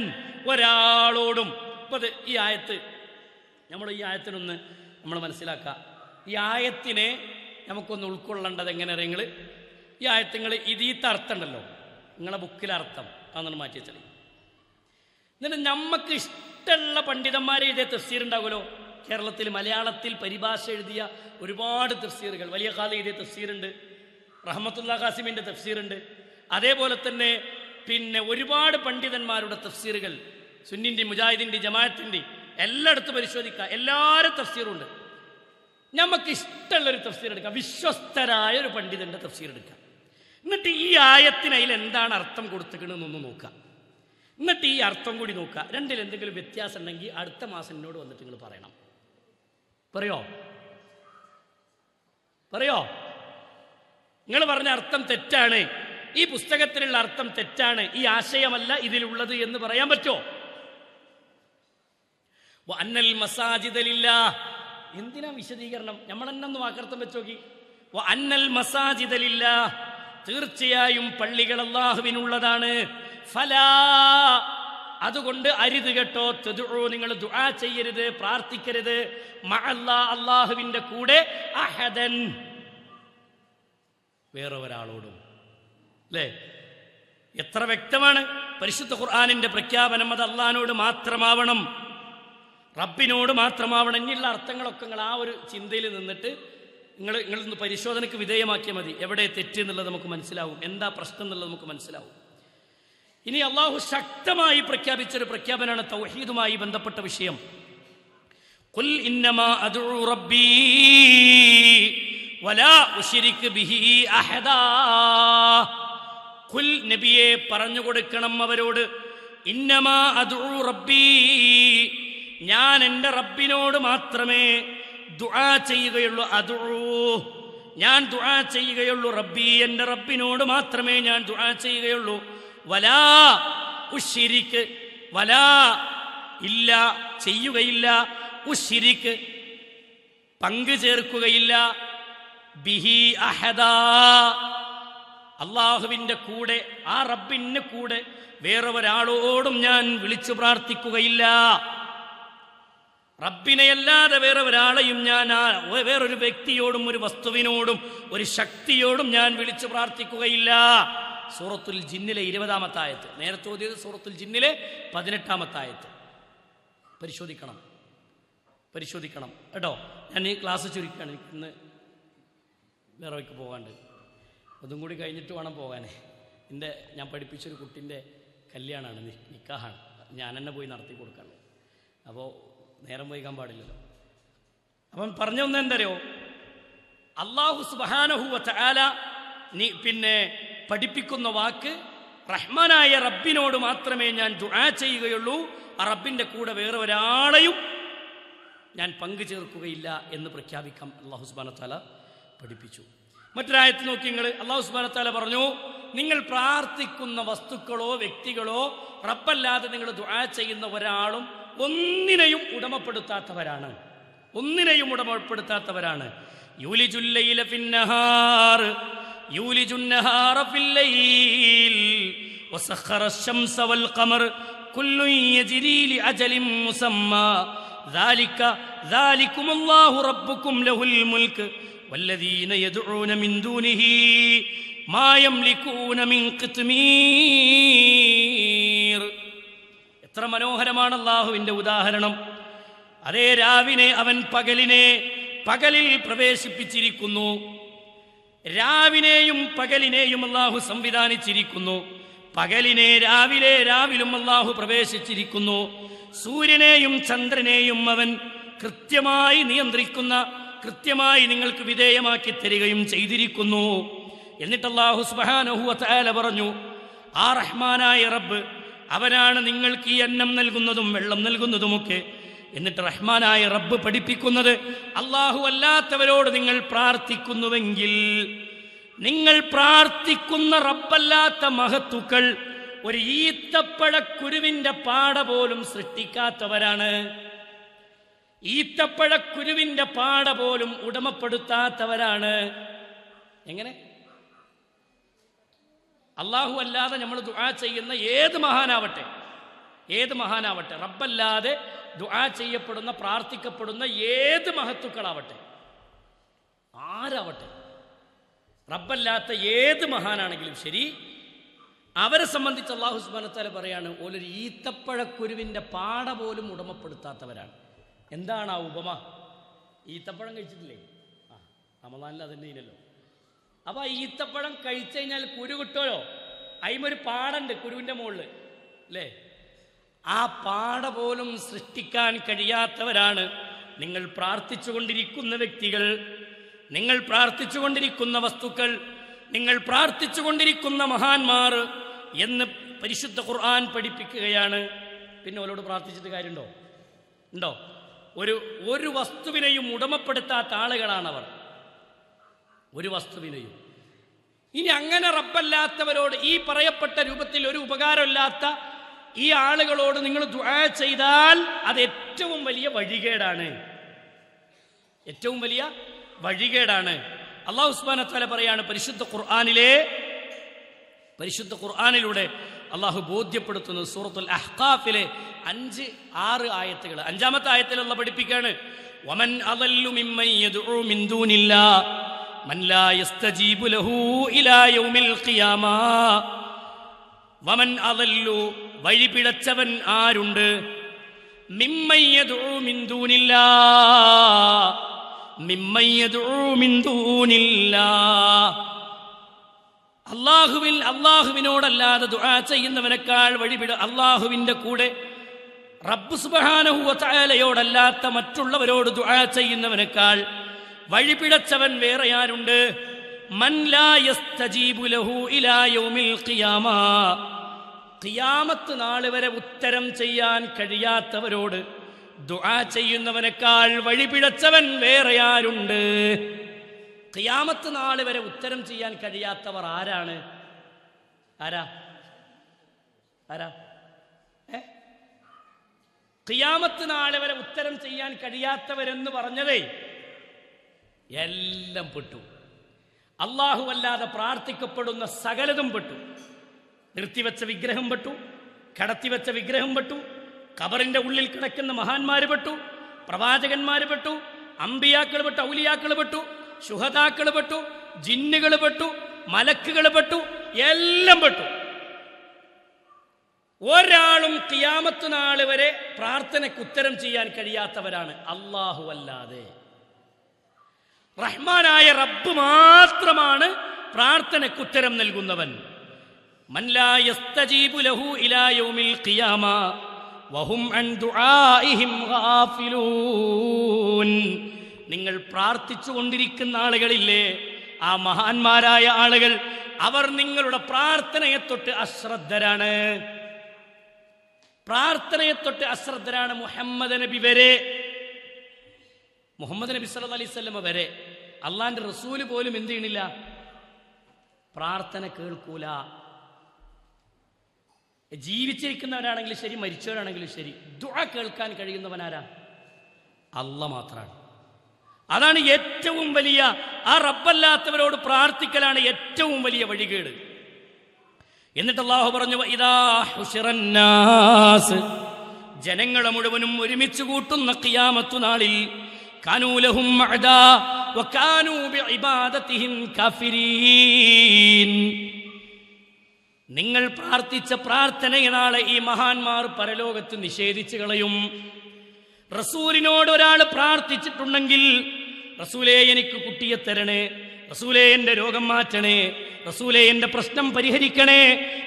ഒരാളോടും. അപ്പോൾ ഈ ആയത്ത് ഈ ആയത്തിനൊന്ന് നമ്മൾ മനസ്സിലാക്കുക. ഈ ആയത്തിനെ നമുക്കൊന്ന് ഉൾക്കൊള്ളേണ്ടത് എങ്ങനെ അറിയുങ്ങൾ? ഈ ആയത്തുങ്ങൾ ഇതീത്ത അർത്ഥം ഉണ്ടല്ലോ, നിങ്ങളെ ബുക്കിലെ അർത്ഥം അതൊന്നും മാറ്റി വെച്ചാൽ. എന്നിട്ട് നമുക്ക് ഇഷ്ടമുള്ള പണ്ഡിതന്മാർ എഴുതിയ തഫ്സീർ ഉണ്ടാകുമല്ലോ. കേരളത്തിൽ മലയാളത്തിൽ പരിഭാഷ എഴുതിയ ഒരുപാട് തഫ്സീറുകൾ, വലിയ ഖാദി എഴുതിയ തഫ്സീറുണ്ട്, റഹ്മത്തുല്ലാ ഖാസിമിൻ്റെ തഫ്സീറുണ്ട്. അതേപോലെ തന്നെ പിന്നെ ഒരുപാട് പണ്ഡിതന്മാരുടെ തഫ്സീറുകൾ, സുന്നിൻ്റെ, മുജാഹിദിൻ്റെ, ജമാഅത്തിൻ്റെ എല്ലായിടത്തും പരിശോധിക്കുക. എല്ലാവരും തഫ്സീറുണ്ട്. നമുക്ക് ഇഷ്ടമുള്ളൊരു തഫ്സീർ എടുക്കാം, വിശ്വസ്തരായ ഒരു പണ്ഡിതൻ്റെ തഫ്സീർ എടുക്കാം. എന്നിട്ട് ഈ ആയത്തിന് അതിൽ എന്താണ് അർത്ഥം കൊടുത്തിക്കണമെന്നൊന്ന് നോക്കുക. എന്നിട്ട് ഈ അർത്ഥം കൂടി നോക്കുക. രണ്ടിൽ എന്തെങ്കിലും വ്യത്യാസം ഉണ്ടെങ്കിൽ അടുത്ത മാസം എന്നോട് വന്നിട്ട് നിങ്ങൾ പറയണം. പറയോ? നിങ്ങൾ പറഞ്ഞ അർത്ഥം തെറ്റാണ്, ഈ പുസ്തകത്തിലുള്ള അർത്ഥം തെറ്റാണ്, ഈ ആശയമല്ല ഇതിലുള്ളത് എന്ന് പറയാൻ പറ്റുമോ? അന്നൽ മസാജിദ ലില്ലാഹ്, എന്തിനാ വിശദീകരണം? നമ്മൾ തന്നെ ഒന്ന് വാക്കർത്ഥം വെച്ച് നോക്കി. അന്നൽ മസാജിദ ലില്ലാഹ്, തീർച്ചയായും പള്ളികൾ അല്ലാഹുവിനുള്ളതാണ്. ഫലാ, അതുകൊണ്ട് അരുത് കേട്ടോ, തദ്ഉ, നിങ്ങൾ ദുആ ചെയ്യരുത്, പ്രാർത്ഥിക്കരുത്, മഅല്ലാഹ്, അല്ലാഹുവിൻ്റെ കൂടെ, അഹദൻ, വേറെ ഒരാളോടും. അല്ലേ? എത്ര വ്യക്തമാണ് പരിശുദ്ധ ഖുർആനിന്റെ പ്രഖ്യാപനം. അത് അള്ളാഹിനോട് മാത്രമാവണം, റബ്ബിനോട് മാത്രമാവണം. ഇനിയുള്ള അർത്ഥങ്ങളൊക്കെ നിങ്ങൾ ആ ഒരു ചിന്തയിൽ നിന്നിട്ട് നിങ്ങളൊന്ന് പരിശോധനയ്ക്ക് വിധേയമാക്കിയാൽ മതി. എവിടെ തെറ്റ് എന്നുള്ളത് നമുക്ക് മനസ്സിലാവും, എന്താ പ്രശ്നം എന്നുള്ളത് നമുക്ക് മനസ്സിലാവും. ഇനി അള്ളാഹു ശക്തമായി പ്രഖ്യാപിച്ചൊരു പ്രഖ്യാപനമാണ് തൗഹീദുമായി ബന്ധപ്പെട്ട വിഷയം. ഖുൽ ഇന്നമാ അദ്ഉ റബ്ബീ വലാ ഉശ്രിക് ബിഹി അഹദാ. ഖുൽ, നബിയെ പറഞ്ഞു കൊടുക്കണം അവരോട്, ഇന്നമാ അദ്ഉ റബ്ബീ, ഞാൻ എൻ്റെ റബ്ബിനോട് മാത്രമേ ദുആ ചെയ്യുകയുള്ളൂ. അദ്ഉ, ഞാൻ ദുആ ചെയ്യുകയുള്ളൂ. റബ്ബി, എൻ്റെ റബ്ബിനോട് മാത്രമേ ഞാൻ ദുആ ചെയ്യുകയുള്ളൂ. വലാ ഉശ്രിക്, വലാ ഇല്ല, ചെയ്യുകയില്ല, ഉശ്രിക് പങ്കു ചേർക്കുകയില്ല, ബിഹി അഹദാ, അള്ളാഹുവിൻ്റെ കൂടെ, ആ റബ്ബിന് കൂടെ വേറെ ഒരാളോടും ഞാൻ വിളിച്ചു പ്രാർത്ഥിക്കുകയില്ല. റബ്ബിനെയല്ലാതെ വേറെ ഒരാളെയും ഞാൻ വേറൊരു വ്യക്തിയോടും ഒരു വസ്തുവിനോടും ഒരു ശക്തിയോടും ഞാൻ വിളിച്ചു പ്രാർത്ഥിക്കുകയില്ല. സൂറത്തുൽ ജിന്നിലെ 20-ാമത്തെ ആയത്ത്. നേരത്തെ ഓതിയത് സൂറത്തുൽ ജിന്നിലെ 18-ാമത്തെ ആയത്ത്. പരിശോധിക്കണം കേട്ടോ. ഞാൻ ഈ ക്ലാസ് ചുരുക്കുകയാണ്. ഇന്ന് വേറെ വഴിക്ക് പോകാണ്ട്, അതും കൂടി കഴിഞ്ഞിട്ട് വേണം പോകാനേ. ഞാൻ പഠിപ്പിച്ചൊരു കുട്ടീൻ്റെ കല്യാണമാണ്, നിക്കാഹാണ്. ഞാൻ തന്നെ പോയി നടത്തി കൊടുക്കണം. അപ്പോൾ നേരം വൈകാൻ പാടില്ലല്ലോ. അപ്പം പറഞ്ഞു വന്നത് എന്തറിയോ, അല്ലാഹു സുബ്ഹാനഹു വ തആല പിന്നെ പഠിപ്പിക്കുന്ന വാക്ക്, റഹ്മാനായ റബ്ബിനോട് മാത്രമേ ഞാൻ ദുആ ചെയ്യുകയുള്ളൂ, ആ റബ്ബിൻ്റെ കൂടെ വേറെ ഒരാളെയും ഞാൻ പങ്കു ചേർക്കുകയില്ല എന്ന് പ്രഖ്യാപിക്കാം അല്ലാഹു സുബ്ഹാനഹു വ തആല പഠിപ്പിച്ചു. മറ്റൊരായത്ത് നോക്കി നിങ്ങൾ. അല്ലാഹു സുബ്ഹാനഹു വ തആല പറഞ്ഞു, നിങ്ങൾ പ്രാർത്ഥിക്കുന്ന വസ്തുക്കളോ വ്യക്തികളോ റബ്ബല്ലാതെ നിങ്ങൾ ദുആ ചെയ്യുന്ന ഒരാളും ഒന്നിനെയും ഉടമപ്പെടുത്താത്തവരാണ്. യൂലിജുൽ ലൈല ഫിന്നഹാർ യൂലിജുൻ നഹാറ ഫില്ലൈൽ വസഖറ അശ്-ശംസ വൽ ഖമർ കുല്ലുൻ യജ്രി ലിഅജലിൻ മുസമ്മാ ദാലികുമുല്ലാഹു റബ്ബുകും ലഹുൽ മുൽക്ക് വല്ലദീന യദ്ഊന മിൻ ദൂനിഹി മാ യംലികൂന മിൻ ഖിത്മീർ. എത്ര മനോഹരമാണ് അല്ലാഹുവിൻ്റെ ഉദാഹരണം. അതേ രാവിനെ അവൻ പകലിൽ പ്രവേശിപ്പിച്ചിരിക്കുന്നു. രാവിനെയും പകലിനെയും അല്ലാഹു സംവിധാനിച്ചിരിക്കുന്നു. പകലിനെ രാവിലും അല്ലാഹു പ്രവേശിച്ചിരിക്കുന്നു. സൂര്യനെയും ചന്ദ്രനെയും അവൻ കൃത്യമായി നിയന്ത്രിക്കുന്ന, കൃത്യമായി നിങ്ങൾക്ക് വിധേയമാക്കി തരികയും ചെയ്തിരിക്കുന്നു. എന്നിട്ട് അല്ലാഹു സുബ്ഹാനഹു വ തആല പറഞ്ഞു, ആ റഹ്മാനായ റബ്ബ് അവനാണ് നിങ്ങൾക്ക് ഈ അന്നം നൽകുന്നതും വെള്ളം നൽകുന്നതുമൊക്കെ. എന്നിട്ട് റഹ്മാനായ റബ്ബ് പഠിപ്പിക്കുന്നത്, അല്ലാഹു അല്ലാത്തവരോട് നിങ്ങൾ പ്രാർത്ഥിക്കുന്നുവെങ്കിൽ, നിങ്ങൾ പ്രാർത്ഥിക്കുന്ന റബ്ബല്ലാത്ത മഹത്തുക്കൾ ഒരു ഈത്തപ്പഴക്കുരുവിന്റെ പാട പോലും സൃഷ്ടിക്കാത്തവരാണ്. ഈത്തപ്പഴക്കുരുവിന്റെ പാട പോലും ഉടമപ്പെടുത്താത്തവരാണ്. എങ്ങനെ? അല്ലാഹു അല്ലാതെ നമ്മൾ ദുആ ചെയ്യുന്ന ഏത് മഹാനാവട്ടെ, റബ്ബല്ലാതെ ദുആ ചെയ്യപ്പെടുന്ന, പ്രാർത്ഥിക്കപ്പെടുന്ന ഏത് മഹത്തുക്കളാവട്ടെ, ആരാവട്ടെ, റബ്ബല്ലാത്ത ഏത് മഹാനാണെങ്കിലും ശരി, അവരെ സംബന്ധിച്ച് അല്ലാഹു സുബ്ഹാനഹു വ തആല പറയാണ്, ഓലൊരു ഈത്തപ്പഴക്കുരുവിന്റെ പാട പോലും ഉടമപ്പെടുത്താത്തവരാണ്. എന്താണ് ആ ഉപമ? ഈത്തപ്പഴം കഴിച്ചിട്ടില്ലേ? റമളാനിൽ അതന്നെ ഇല്ലല്ലോ. അപ്പൊ ഈത്തപ്പഴം കഴിച്ചു കഴിഞ്ഞാൽ കുരു കിട്ടുമല്ലോ. അതിമൊരു പാടുണ്ട് കുരുവിന്റെ മുകളിൽ, അല്ലേ? ആ പാട പോലും സൃഷ്ടിക്കാൻ കഴിയാത്തവരാണ് നിങ്ങൾ പ്രാർത്ഥിച്ചുകൊണ്ടിരിക്കുന്ന വ്യക്തികൾ, നിങ്ങൾ പ്രാർത്ഥിച്ചുകൊണ്ടിരിക്കുന്ന വസ്തുക്കൾ, നിങ്ങൾ പ്രാർത്ഥിച്ചുകൊണ്ടിരിക്കുന്ന മഹാന്മാർ എന്ന് പരിശുദ്ധ ഖുർആൻ പഠിപ്പിക്കുകയാണ്. പിന്നെ അവരോട് പ്രാർത്ഥിച്ചിട്ട് കാര്യമുണ്ടോ? ഉണ്ടോ? ഒരു വസ്തുവിനെയും ഉടമപ്പെടുത്താത്ത ആളുകളാണവർ, ഒരു വസ്തുവിനെയും. ഇനി അങ്ങനെ റബ്ബല്ലാത്തവരോട്, ഈ പറയപ്പെട്ട രൂപത്തിൽ ഒരു ഉപകാരമില്ലാത്ത ഈ ആളുകളോട് നിങ്ങൾ ദുആ ചെയ്താൽ അത് ഏറ്റവും വലിയ വഴികേടാണ്. അല്ലാഹു സുബ്ഹാനഹു വ തആല പറയാണ് പരിശുദ്ധ ഖുർആനിലൂടെ അല്ലാഹു ബോധ്യപ്പെടുത്തുന്നത് സൂറത്തുൽ അഹ്ഖാഫിലെ 5-6 ആയത്തുകൾ. 5-ാമത്തെ ആയത്തിൽ അല്ലാഹു പഠിപ്പിക്കുകയാണ്, വമൻ അദല്ലു മിമ്മൻ യദ്ഉ മിൻ ദൂനില്ലാഹ് മൻ ലാ യസ്തജീബു ലഹു ഇലാ യൗമിൽ ഖിയാമ. വമൻ അദല്ലു, വഴിപിഴച്ചവൻ ആരുണ്ട്, മിമ്മൻ യദ്ഉ മിൻ ദൂനില്ലാഹ്, അല്ലാഹുവിനോടല്ലാതെ ദുആ ചെയ്യുന്നവനേക്കാൾ അല്ലാഹുവിന്റെ കൂടെ റബ്ബ് സുബ്ഹാനഹു വ തആലയോടല്ലാത്ത മറ്റുള്ളവരോട് ദുആ ചെയ്യുന്നവനേക്കാൾ വഴിപിഴച്ചവൻ വേറെ ആരുണ്ട്? മൻ ലാ യസ്തജീബു ലഹു ഇലാ യൗമിൽ ഖിയാമ, ഖിയാമത്ത് നാൾ വരെ ഉത്തരം ചെയ്യാൻ കഴിയാത്തവരോട് ദുആ ചെയ്യുന്നവനേക്കാൾ വഴിപിഴച്ചവൻ വേറെ ആരുണ്ട്? ഖിയാമത്ത് നാൾ വരെ ഉത്തരം ചെയ്യാൻ കഴിയാത്തവർ ആരാണ്? ആരാ? ഖിയാമത്ത് നാൾ വരെ ഉത്തരം ചെയ്യാൻ കഴിയാത്തവരെന്ന് പറഞ്ഞതേ എല്ലാം പെട്ടു. അല്ലാഹുവല്ലാതെ പ്രാർത്ഥിക്കപ്പെടുന്ന സകലതും പെട്ടു. നിർത്തിവെച്ച വിഗ്രഹം പെട്ടു, കടത്തിവെച്ച വിഗ്രഹം പെട്ടു, ഖബറിന്റെ ഉള്ളിൽ കിടക്കുന്ന മഹാന്മാര് പെട്ടു, പ്രവാചകന്മാര് പെട്ടു, അമ്പിയാക്കൾ പെട്ടു, ഔലിയാക്കൾ പെട്ടു, ശുഹദാക്കൾ പെട്ടു, ജിന്നുകൾ പെട്ടു, മലക്കുകൾ പെട്ടു, എല്ലാം പെട്ടു. ഒരാളും ഖിയാമത്ത് നാൾ വരെ പ്രാർത്ഥനയ്ക്ക് ഉത്തരം ചെയ്യാൻ കഴിയാത്തവരാണ് അല്ലാഹുവല്ലാതെ. റഹ്മാനായ റബ്ബ് മാത്രമാണ് പ്രാർത്ഥനയ്ക്ക് ഉത്തരം നൽകുന്നവൻ. മൻ ലാ യസ്തജീബു ലഹു ഇലാ യൗമിൽ ഖിയാമ വഹും അൻ ദുആഇഹിം ഗാഫിലൂൻ. നിങ്ങൾ പ്രാർത്ഥിച്ചു കൊണ്ടിരിക്കുന്ന ആളുകളില്ലേ, ആ മഹാന്മാരായ ആളുകൾ, അവർ നിങ്ങളുടെ പ്രാർത്ഥനയെ തൊട്ട് അശ്രദ്ധരാണ്. പ്രാർത്ഥനയെ തൊട്ട് അശ്രദ്ധരാണ്. മുഹമ്മദ് നബി വരെ, മുഹമ്മദ് നബി സല്ലല്ലാഹു അലൈഹി വസല്ലം വരെ, അള്ളാന്റെ റസൂല് പോലും എന്ത് ചെയ്യണില്ല? പ്രാർത്ഥന കേൾക്കൂല. ജീവിച്ചിരിക്കുന്നവരാണെങ്കിലും ശരി, മരിച്ചവരാണെങ്കിലും ശരി, ദുആ കേൾക്കാൻ കഴിയുന്നവനാരാ? അല്ലാഹ് മാത്രമാണ്. അതാണ് ഏറ്റവും വലിയ, ആ റബ്ബല്ലാത്തവരോട് പ്രാർത്ഥിക്കലാണ് ഏറ്റവും വലിയ വഴികേട്. എന്നിട്ട് അല്ലാഹു പറഞ്ഞു, ഇദാ ഹുശിറന്നാസ്, ജനങ്ങളെ മുഴുവനും ഒരുമിച്ച് കൂട്ടുന്ന ഖിയാമത്തു നാളിൽ, കാനൂ ലഹും അഅദാ വകാനൂ ബിഇബാദതിഹിം കാഫിരീൻ. നിങ്ങൾ പ്രാർത്ഥിച്ച പ്രാർത്ഥനയെ നാളെ ഈ മഹാന്മാർ പരലോകത്ത് നിഷേധിച്ചു കളയും. റസൂലിനോട് ഒരാൾ പ്രാർത്ഥിച്ചിട്ടുണ്ടെങ്കിൽ, റസൂലേ എനിക്ക് കുട്ടിയെ തരണേ, റസൂലേ എന്റെ രോഗം മാറ്റണേ, റസൂലേ എന്റെ പ്രശ്നം പരിഹരിക്കണേ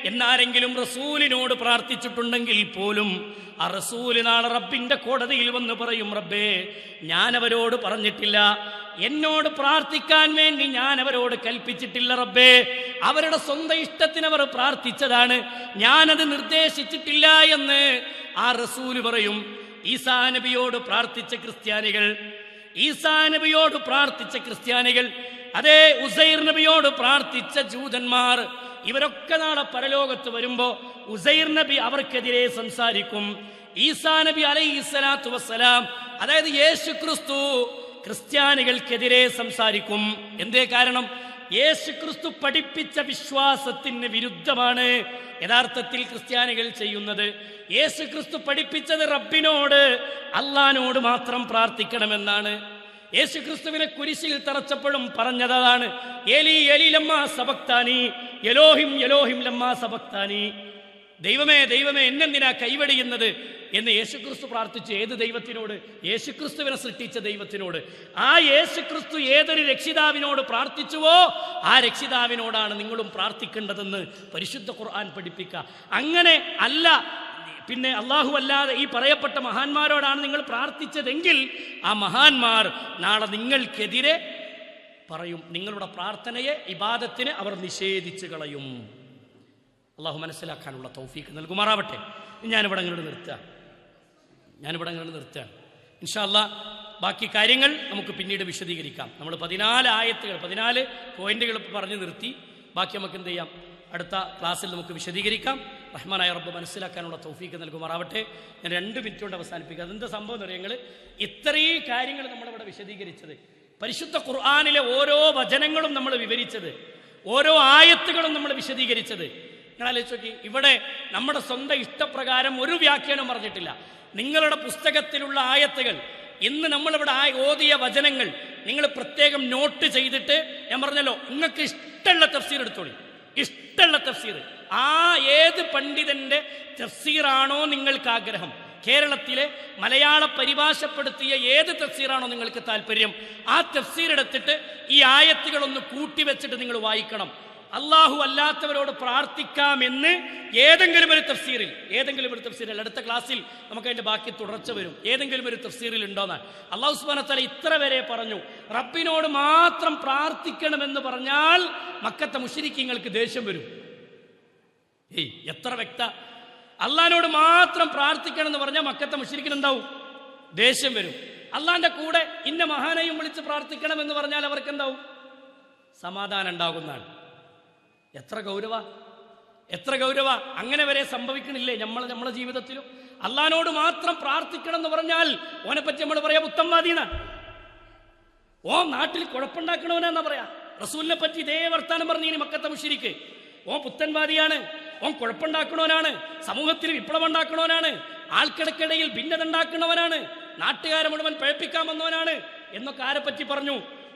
എന്നാരെങ്കിലും റസൂലിനോട് പ്രാർത്ഥിച്ചിട്ടുണ്ടെങ്കിൽ പോലും ആ റസൂല് നാളെ റബ്ബിന്റെ കോടതിയിൽ വന്ന് പറയും, റബ്ബേ ഞാൻ അവരോട് പറഞ്ഞിട്ടില്ല, എന്നോട് പ്രാർത്ഥിക്കാൻ വേണ്ടി ഞാൻ അവരോട് കൽപ്പിച്ചിട്ടില്ല റബ്ബേ, അവരുടെ സ്വന്തം ഇഷ്ടത്തിന് അവർ പ്രാർത്ഥിച്ചതാണ്, ഞാനത് നിർദ്ദേശിച്ചിട്ടില്ല എന്ന് ആ റസൂല് പറയും. ഈസാ നബിയോട് പ്രാർത്ഥിച്ച ക്രിസ്ത്യാനികൾ, ഈസാ നബിയോട് പ്രാർത്ഥിച്ച ക്രിസ്ത്യാനികൾ, അതേ ഉസൈർ നബിയോട് പ്രാർത്ഥിച്ച ജൂതന്മാർ, ഇവരൊക്കെ നാളെ പരലോകത്ത് വരുമ്പോ ഉസൈർ നബി അവർക്കെതിരെ സംസാരിക്കും. ഈസാ നബി അലൈഹിസ്സലാത്തു വസ്സലാം, അതായത് യേശു ക്രിസ്തു ക്രിസ്ത്യാനികൾക്കെതിരെ സംസാരിക്കും. എന്തേ കാരണം? യേശു ക്രിസ്തു പഠിപ്പിച്ച വിശ്വാസത്തിന് വിരുദ്ധമാണ് യഥാർത്ഥത്തിൽ ക്രിസ്ത്യാനികൾ ചെയ്യുന്നത്. യേശു ക്രിസ്തു പഠിപ്പിച്ചത് റബ്ബിനോട്, അള്ളാനോട് മാത്രം പ്രാർത്ഥിക്കണമെന്നാണ്. യേശു ക്രിസ്തുവിനെ കുരിശിൽ തറച്ചപ്പോഴും പറഞ്ഞതാണ്, ഏലി ഏലി ലമ്മാ സബക്താനി, എലോഹിം എലോഹിം ലമ്മാ സബക്താനി, ദൈവമേ ദൈവമേ എന്നെന്തിനാ കൈവടിയുന്നത് എന്ന് യേശുക്രിസ്തു പ്രാർത്ഥിച്ചു. ഏത് ദൈവത്തിനോട്? യേശുക്രിസ്തുവിനെ സൃഷ്ടിച്ച ദൈവത്തിനോട്. ആ യേശുക്രിസ്തു ഏതൊരു രക്ഷിതാവിനോട് പ്രാർത്ഥിച്ചുവോ ആ രക്ഷിതാവിനോടാണ് നിങ്ങളും പ്രാർത്ഥിക്കേണ്ടതെന്ന് പരിശുദ്ധ ഖുർആൻ പഠിപ്പിക്കുക. അങ്ങനെ അല്ല, പിന്നെ അല്ലാഹു അല്ലാതെ ഈ പറയപ്പെട്ട മഹാന്മാരോടാണ് നിങ്ങൾ പ്രാർത്ഥിച്ചതെങ്കിൽ ആ മഹാന്മാർ നാളെ നിങ്ങൾക്കെതിരെ പറയും. നിങ്ങളുടെ പ്രാർത്ഥനയെ, ഇബാദത്തിനെ അവർ നിഷേധിച്ചു കളയും. അള്ളാഹു മനസ്സിലാക്കാനുള്ള തൗഫീഖ് നൽകുമാറാവട്ടെ. ഞാനിവിടെ അങ്ങോട്ട് നിർത്തുകയാണ്. ഇൻഷാ അല്ലാഹ് ബാക്കി കാര്യങ്ങൾ നമുക്ക് പിന്നീട് വിശദീകരിക്കാം. നമ്മൾ 14 പോയിന്റുകൾ പറഞ്ഞു നിർത്തി. ബാക്കി നമുക്ക് എന്ത് ചെയ്യാം? അടുത്ത ക്ലാസ്സിൽ നമുക്ക് വിശദീകരിക്കാം. റഹ്മാനായ റബ്ബ് മനസ്സിലാക്കാനുള്ള തൗഫീഖ് നൽകുമാറാവട്ടെ. ഞാൻ 2 മിനിറ്റ് കൊണ്ട് അവസാനിപ്പിക്കാം. അതെന്താ സംഭവം എന്ന് അറിയാം? ഇത്രയും കാര്യങ്ങൾ നമ്മളിവിടെ വിശദീകരിച്ചത്, പരിശുദ്ധ ഖുർആനിലെ ഓരോ വചനങ്ങളും നമ്മൾ വിവരിച്ചത്, ഓരോ ആയത്തുകളും നമ്മൾ വിശദീകരിച്ചത്, നിങ്ങൾ ആലോചിച്ച് നോക്കി. ഇവിടെ നമ്മുടെ സ്വന്തം ഇഷ്ടപ്രകാരം ഒരു വ്യാഖ്യാനം പറഞ്ഞിട്ടില്ല. നിങ്ങളുടെ പുസ്തകത്തിലുള്ള ആയത്തുകൾ, ഇന്ന് നമ്മളിവിടെ ഓതിയ വചനങ്ങൾ നിങ്ങൾ പ്രത്യേകം നോട്ട് ചെയ്തിട്ട്, ഞാൻ പറഞ്ഞല്ലോ നിങ്ങൾക്ക് ഇഷ്ടമുള്ള തഫ്സീർ എടുത്തോളി. ഇഷ്ടമുള്ള തഫ്സീർ, ആ ഏത് പണ്ഡിതന്റെ തഫ്സീറാണോ നിങ്ങൾക്ക് ആഗ്രഹം, കേരളത്തിലെ മലയാള പരിഭാഷപ്പെടുത്തിയ ഏത് തഫ്സീറാണോ നിങ്ങൾക്ക് താല്പര്യം, ആ തഫ്സീർ എടുത്തിട്ട് ഈ ആയത്തുകളൊന്ന് കൂട്ടിവെച്ചിട്ട് നിങ്ങൾ വായിക്കണം. അല്ലാഹു അല്ലാത്തവരോട് പ്രാർത്ഥിക്കാമെന്ന് ഏതെങ്കിലും ഒരു തഫ്സീറിൽ അടുത്ത ക്ലാസ്സിൽ നമുക്ക് അതിന്റെ ബാക്കി തുടർച്ച വരും. ഏതെങ്കിലും ഒരു തഫ്സീറിൽ ഉണ്ടോന്നാണ്. അല്ലാഹു സുബ്ഹാനഹു വ തആല ഇത്ര വരെ പറഞ്ഞു, റബ്ബിനോട് മാത്രം പ്രാർത്ഥിക്കണമെന്ന് പറഞ്ഞാൽ മക്കത്തെ മുശ്രിക്കീങ്ങൾക്ക് ദേഷ്യം വരും. എത്ര വ്യക്ത! അള്ളാഹിനോട് മാത്രം പ്രാർത്ഥിക്കണം എന്ന് പറഞ്ഞാൽ മക്കത്തെ മുശ്രിക്കിന് എന്താവും? ദേഷ്യം വരും. അള്ളാന്റെ കൂടെ ഇന്ന മഹാനെയും വിളിച്ച് പ്രാർത്ഥിക്കണം എന്ന് പറഞ്ഞാൽ അവർക്ക് എന്താവും? സമാധാനം ഉണ്ടാകുന്നതാണ്. എത്ര ഗൗരവ! അങ്ങനെ വരെ സംഭവിക്കണില്ലേ നമ്മളെ ജീവിതത്തിലും? അള്ളാഹിനോട് മാത്രം പ്രാർത്ഥിക്കണം എന്ന് പറഞ്ഞാൽ ഓനെ പറ്റി നമ്മൾ പറയാ ഉത്തംവാദീന, ഓ നാട്ടിൽ കുഴപ്പമുണ്ടാക്കണവനാന്നാ പറയാ. റസൂലിനെ പറ്റി ഇതേ വർത്താനം പറഞ്ഞു മക്കത്തെ മുശ്രിക്ക്. ഓൻ പുത്തൻവാദിയാണ്, ഓൻ കുഴപ്പമുണ്ടാക്കണവനാണ്, സമൂഹത്തിൽ വിപ്ലവം ഉണ്ടാക്കണവനാണ്, ആൾക്കിടക്കിടയിൽ ഭിന്നത ഉണ്ടാക്കുന്നവനാണ്, നാട്ടുകാരെ മുഴുവൻ പഴപ്പിക്കാൻ വന്നവനാണ് എന്നൊക്കെ ആരെ പറ്റി പറഞ്ഞു?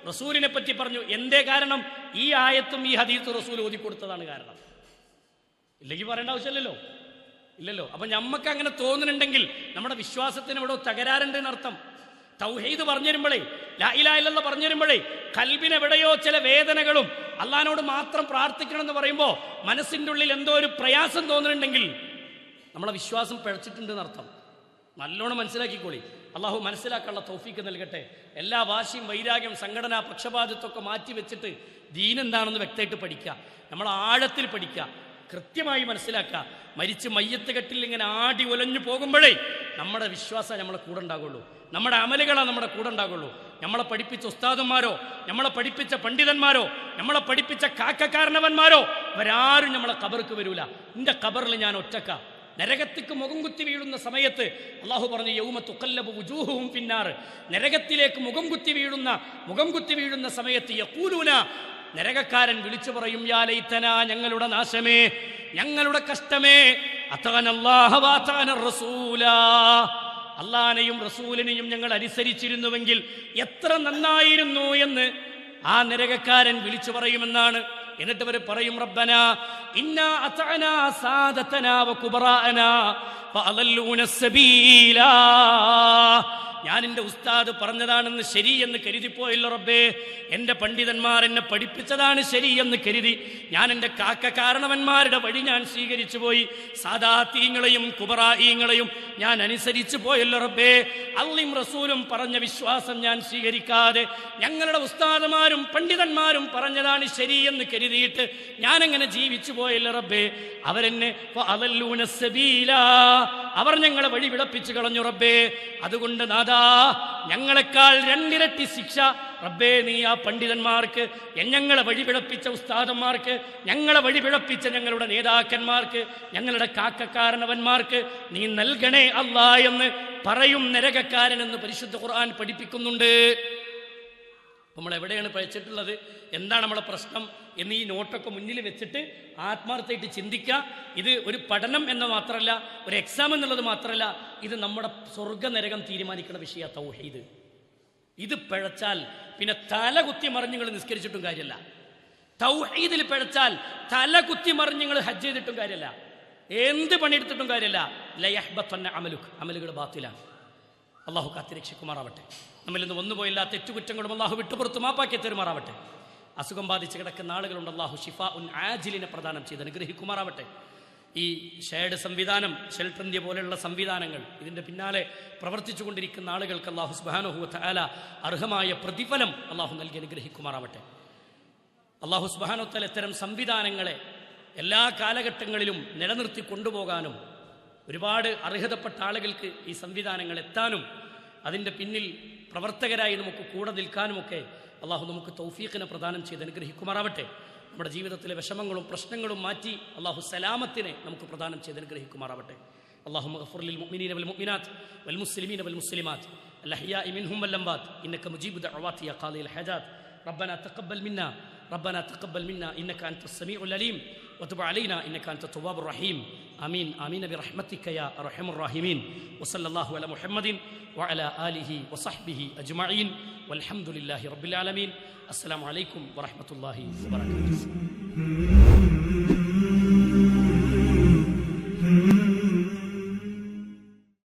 റസൂലിനെ പറ്റി പറഞ്ഞു. എന്തേ കാരണം? ഈ ആയത്തും ഈ ഹദീസും റസൂൽ ഓതിക്കൊടുത്തതാണ് കാരണം. ഇല്ലെങ്കിൽ പറയേണ്ട ആവശ്യമില്ലല്ലോ, ഇല്ലല്ലോ. അപ്പൊ ഞമ്മക്ക് അങ്ങനെ തോന്നുന്നുണ്ടെങ്കിൽ നമ്മുടെ വിശ്വാസത്തിന് ഇവിടെ തകരാറുണ്ട് എന്നർത്ഥം. തൗഹീദ് പറഞ്ഞു തരുമ്പോഴേ, ലാ ഇലാഹ ഇല്ലല്ലാഹ് പറഞ്ഞു തരുമ്പോഴേ കൽബിനെവിടെയോ ചില വേദനകളും അള്ളാഹിനോട് മാത്രം പ്രാർത്ഥിക്കണം എന്ന് പറയുമ്പോൾ മനസ്സിൻ്റെ ഉള്ളിൽ എന്തോ ഒരു പ്രയാസം തോന്നുന്നുണ്ടെങ്കിൽ നമ്മളെ വിശ്വാസം പിഴച്ചിട്ടുണ്ട് എന്നർത്ഥം. നല്ലോണം മനസ്സിലാക്കിക്കോളി. അള്ളാഹു മനസ്സിലാക്കാനുള്ള തൗഫീക്ക് നൽകട്ടെ. എല്ലാ വാശിയും വൈരാഗ്യം സംഘടന പക്ഷപാതിത്വമൊക്കെ മാറ്റി വെച്ചിട്ട് ദീൻ എന്താണെന്ന് വ്യക്തമായിട്ട് പഠിക്കുക, നമ്മൾ ആഴത്തിൽ പഠിക്കുക, കൃത്യമായി മനസ്സിലാക്കുക. മരിച്ച് മയ്യത്ത് കെട്ടിൽ ഇങ്ങനെ ആടി ഉലഞ്ഞു പോകുമ്പോഴേ നമ്മുടെ വിശ്വാസം നമ്മളെ കൂടെ ഉണ്ടാകുള്ളൂ, നമ്മുടെ അമലുകളാണ് നമ്മുടെ കൂടെ ഉണ്ടാകുള്ളൂ. നമ്മളെ പഠിപ്പിച്ച ഉസ്താദന്മാരോ നമ്മളെ പഠിപ്പിച്ച പണ്ഡിതന്മാരോ നമ്മളെ പഠിപ്പിച്ച കാക്കക്കാരനവന്മാരോ അവരാരും നമ്മളെ ഖബർക്ക് വരൂല. എൻ്റെ ഖബറിൽ ഞാൻ ഒറ്റക്ക. നരകത്തിക്ക് മുഖം കുത്തി വീഴുന്ന സമയത്ത് അള്ളാഹു പറഞ്ഞു യൗമ തുഖല്ലബു വുജൂഹുഹും ഫിന്നാർ, നരകത്തിലേക്ക് മുഖം കുത്തി വീഴുന്ന സമയത്ത് യഖൂലൂന, നരകക്കാരൻ വിളിച്ചു പറയും യാ ലൈതനാ, ഞങ്ങളുടെ നാശമേ, ഞങ്ങളുടെ കഷ്ടമേ, അതാനല്ലാഹ വഅതാനർ റസൂലാ, അള്ളാനെയും റസൂലിനെയും ഞങ്ങൾ അനുസരിച്ചിരുന്നുവെങ്കിൽ എത്ര നന്നായിരുന്നു എന്ന് ആ നരകക്കാരൻ വിളിച്ചു പറയുമെന്നാണ്. എന്നിട്ട് അവർ പറയും റബ്ബനാ ഇന്നാ അതഅനാ സാദതനാ വകുബറാഅനാ ഫഅളല്ലൂന സബീലാ, ഞാൻ എൻ്റെ ഉസ്താദ് പറഞ്ഞതാണെന്ന് ശരിയെന്ന് കരുതിപ്പോയല്ലോ റബ്ബേ, എൻ്റെ പണ്ഡിതന്മാർ എന്നെ പഠിപ്പിച്ചതാണ് ശരിയെന്ന് കരുതി ഞാൻ എൻ്റെ കാരണവന്മാരുടെ വഴി ഞാൻ സ്വീകരിച്ചു പോയി, സാദാത്തീങ്ങളെയും കുബറായിങ്ങളെയും ഞാൻ അനുസരിച്ചു പോയല്ലോ റബ്ബേ. അള്ളയും റസൂലും പറഞ്ഞ വിശ്വാസം ഞാൻ സ്വീകരിക്കാതെ ഞങ്ങളുടെ ഉസ്താദുമാരും പണ്ഡിതന്മാരും പറഞ്ഞതാണ് ശരിയെന്ന് കരുതിയിട്ട് ഞാനെങ്ങനെ ജീവിച്ചു പോയല്ലോ റബ്ബേ. അവരെന്നെ ഫഅളല്ലൂന സബീലാ, അവർ ഞങ്ങളെ വഴി വിടപ്പിച്ചു കളഞ്ഞു റബ്ബേ. അതുകൊണ്ട് നാദാ, ഞങ്ങളെക്കാൾ രണ്ടിരട്ടി ശിക്ഷ റബ്ബേ നീ ആ പണ്ഡിതന്മാർക്ക്, ഞങ്ങളെ വഴിപിഴപ്പിച്ച ഉസ്താദന്മാർക്ക്, ഞങ്ങളെ വഴിപിഴപ്പിച്ച ഞങ്ങളുടെ നേതാക്കന്മാർക്ക്, ഞങ്ങളുടെ കാക്കക്കാരനവന്മാർക്ക് നീ നൽകണേ അല്ലാ എന്ന് പറയും നരകക്കാരൻ എന്ന് പരിശുദ്ധ ഖുർആൻ പഠിപ്പിക്കുന്നുണ്ട്. നമ്മൾ എവിടെയാണ് പഠിച്ചിട്ടുള്ളത്, എന്താണ് നമ്മളെ പ്രശ്നം എന്ന് ഈ നോട്ടൊക്കെ മുന്നിൽ വെച്ചിട്ട് ആത്മാർത്ഥമായിട്ട് ചിന്തിക്കുക. ഇത് ഒരു പഠനം എന്ന് മാത്രമല്ല, ഒരു എക്സാം എന്നുള്ളത് മാത്രമല്ല, ഇത് നമ്മുടെ സ്വർഗനരകം തീരുമാനിക്കുന്ന വിഷയ തൗഹീദ്. ഇത് പിഴച്ചാൽ പിന്നെ തല കുത്തി മറിഞ്ഞ് നിങ്ങൾ നിസ്കരിച്ചിട്ടും കാര്യമല്ല. തൗഹീദിൽ പിഴച്ചാൽ തല കുത്തി മറിഞ്ഞ് നിങ്ങൾ ഹജ്ജ് ചെയ്തിട്ടും കാര്യമല്ല, എന്ത് പണിയെടുത്തിട്ടും കാര്യമല്ല. ലയഹ്ബത്തന്ന അമലുകൾ ബാത്തിലാണ്. അള്ളാഹു കാത്തിരക്ഷിക്കുമാറാവട്ടെ. നമ്മിൽ നിന്ന് വന്നുപോയില്ല തെറ്റുകുറ്റങ്ങളും അള്ളാഹു വിട്ടുപുറത്ത് മാപ്പാക്കി തരുമാറാവട്ടെ. അസുഖം ബാധിച്ച് കിടക്കുന്ന ആളുകളുണ്ട്, അള്ളാഹു ഷിഫാ ഉൻ ആജിലിനെ പ്രദാനം ചെയ്ത് അനുഗ്രഹിക്കുമാറാവട്ടെ. ഈ ഷെയർഡ് സംവിധാനം, ഷെൽട്ടർ ഇന്ത്യ പോലെയുള്ള സംവിധാനങ്ങൾ, ഇതിൻ്റെ പിന്നാലെ പ്രവർത്തിച്ചു കൊണ്ടിരിക്കുന്ന ആളുകൾക്ക് അള്ളാഹു സുബ്ഹാനഹു വ തആല അർഹമായ പ്രതിഫലം അള്ളാഹു നൽകി അനുഗ്രഹിക്കുമാറാവട്ടെ. അള്ളാഹു സുബ്ഹാനഹു വ തആല ഇത്തരം സംവിധാനങ്ങളെ എല്ലാ കാലഘട്ടങ്ങളിലും നിലനിർത്തി കൊണ്ടുപോകാനും ഒരുപാട് അർഹതപ്പെട്ട ആളുകൾക്ക് ഈ സംവിധാനങ്ങൾ എത്താനും അതിൻ്റെ പിന്നിൽ പ്രവർത്തകരായി നമുക്ക് കൂടെ നിൽക്കാനുമൊക്കെ അള്ളാഹു നമുക്ക് തൗഫീഖിനെ പ്രദാനം ചെയ്ത് അനുഗ്രഹിക്കുമാറാവട്ടെ. നമ്മുടെ ജീവിതത്തിലെ വിഷമങ്ങളും പ്രശ്നങ്ങളും മാറ്റി അള്ളാഹു സലാമത്തിനെ നമുക്ക് പ്രദാനം ചെയ്ത് അനുഗ്രഹിക്കുമാറാവട്ടെ. اللهم اغفر للمؤمنين والمؤمنات والمسلمين والمسلمات الأحياء منهم والأموات إنك مجيب دعوات يا قاضي الحاجات. ربنا تقبل منا إنك أنت السميع العليم وتب علينا إنك أنت التواب الرحيم. آمين آمين برحمتك يا أرحم الراحمين. وصلى الله على محمد وعلى آله وصحبه أجمعين والحمد لله رب العالمين. السلام عليكم ورحمة الله وبركاته.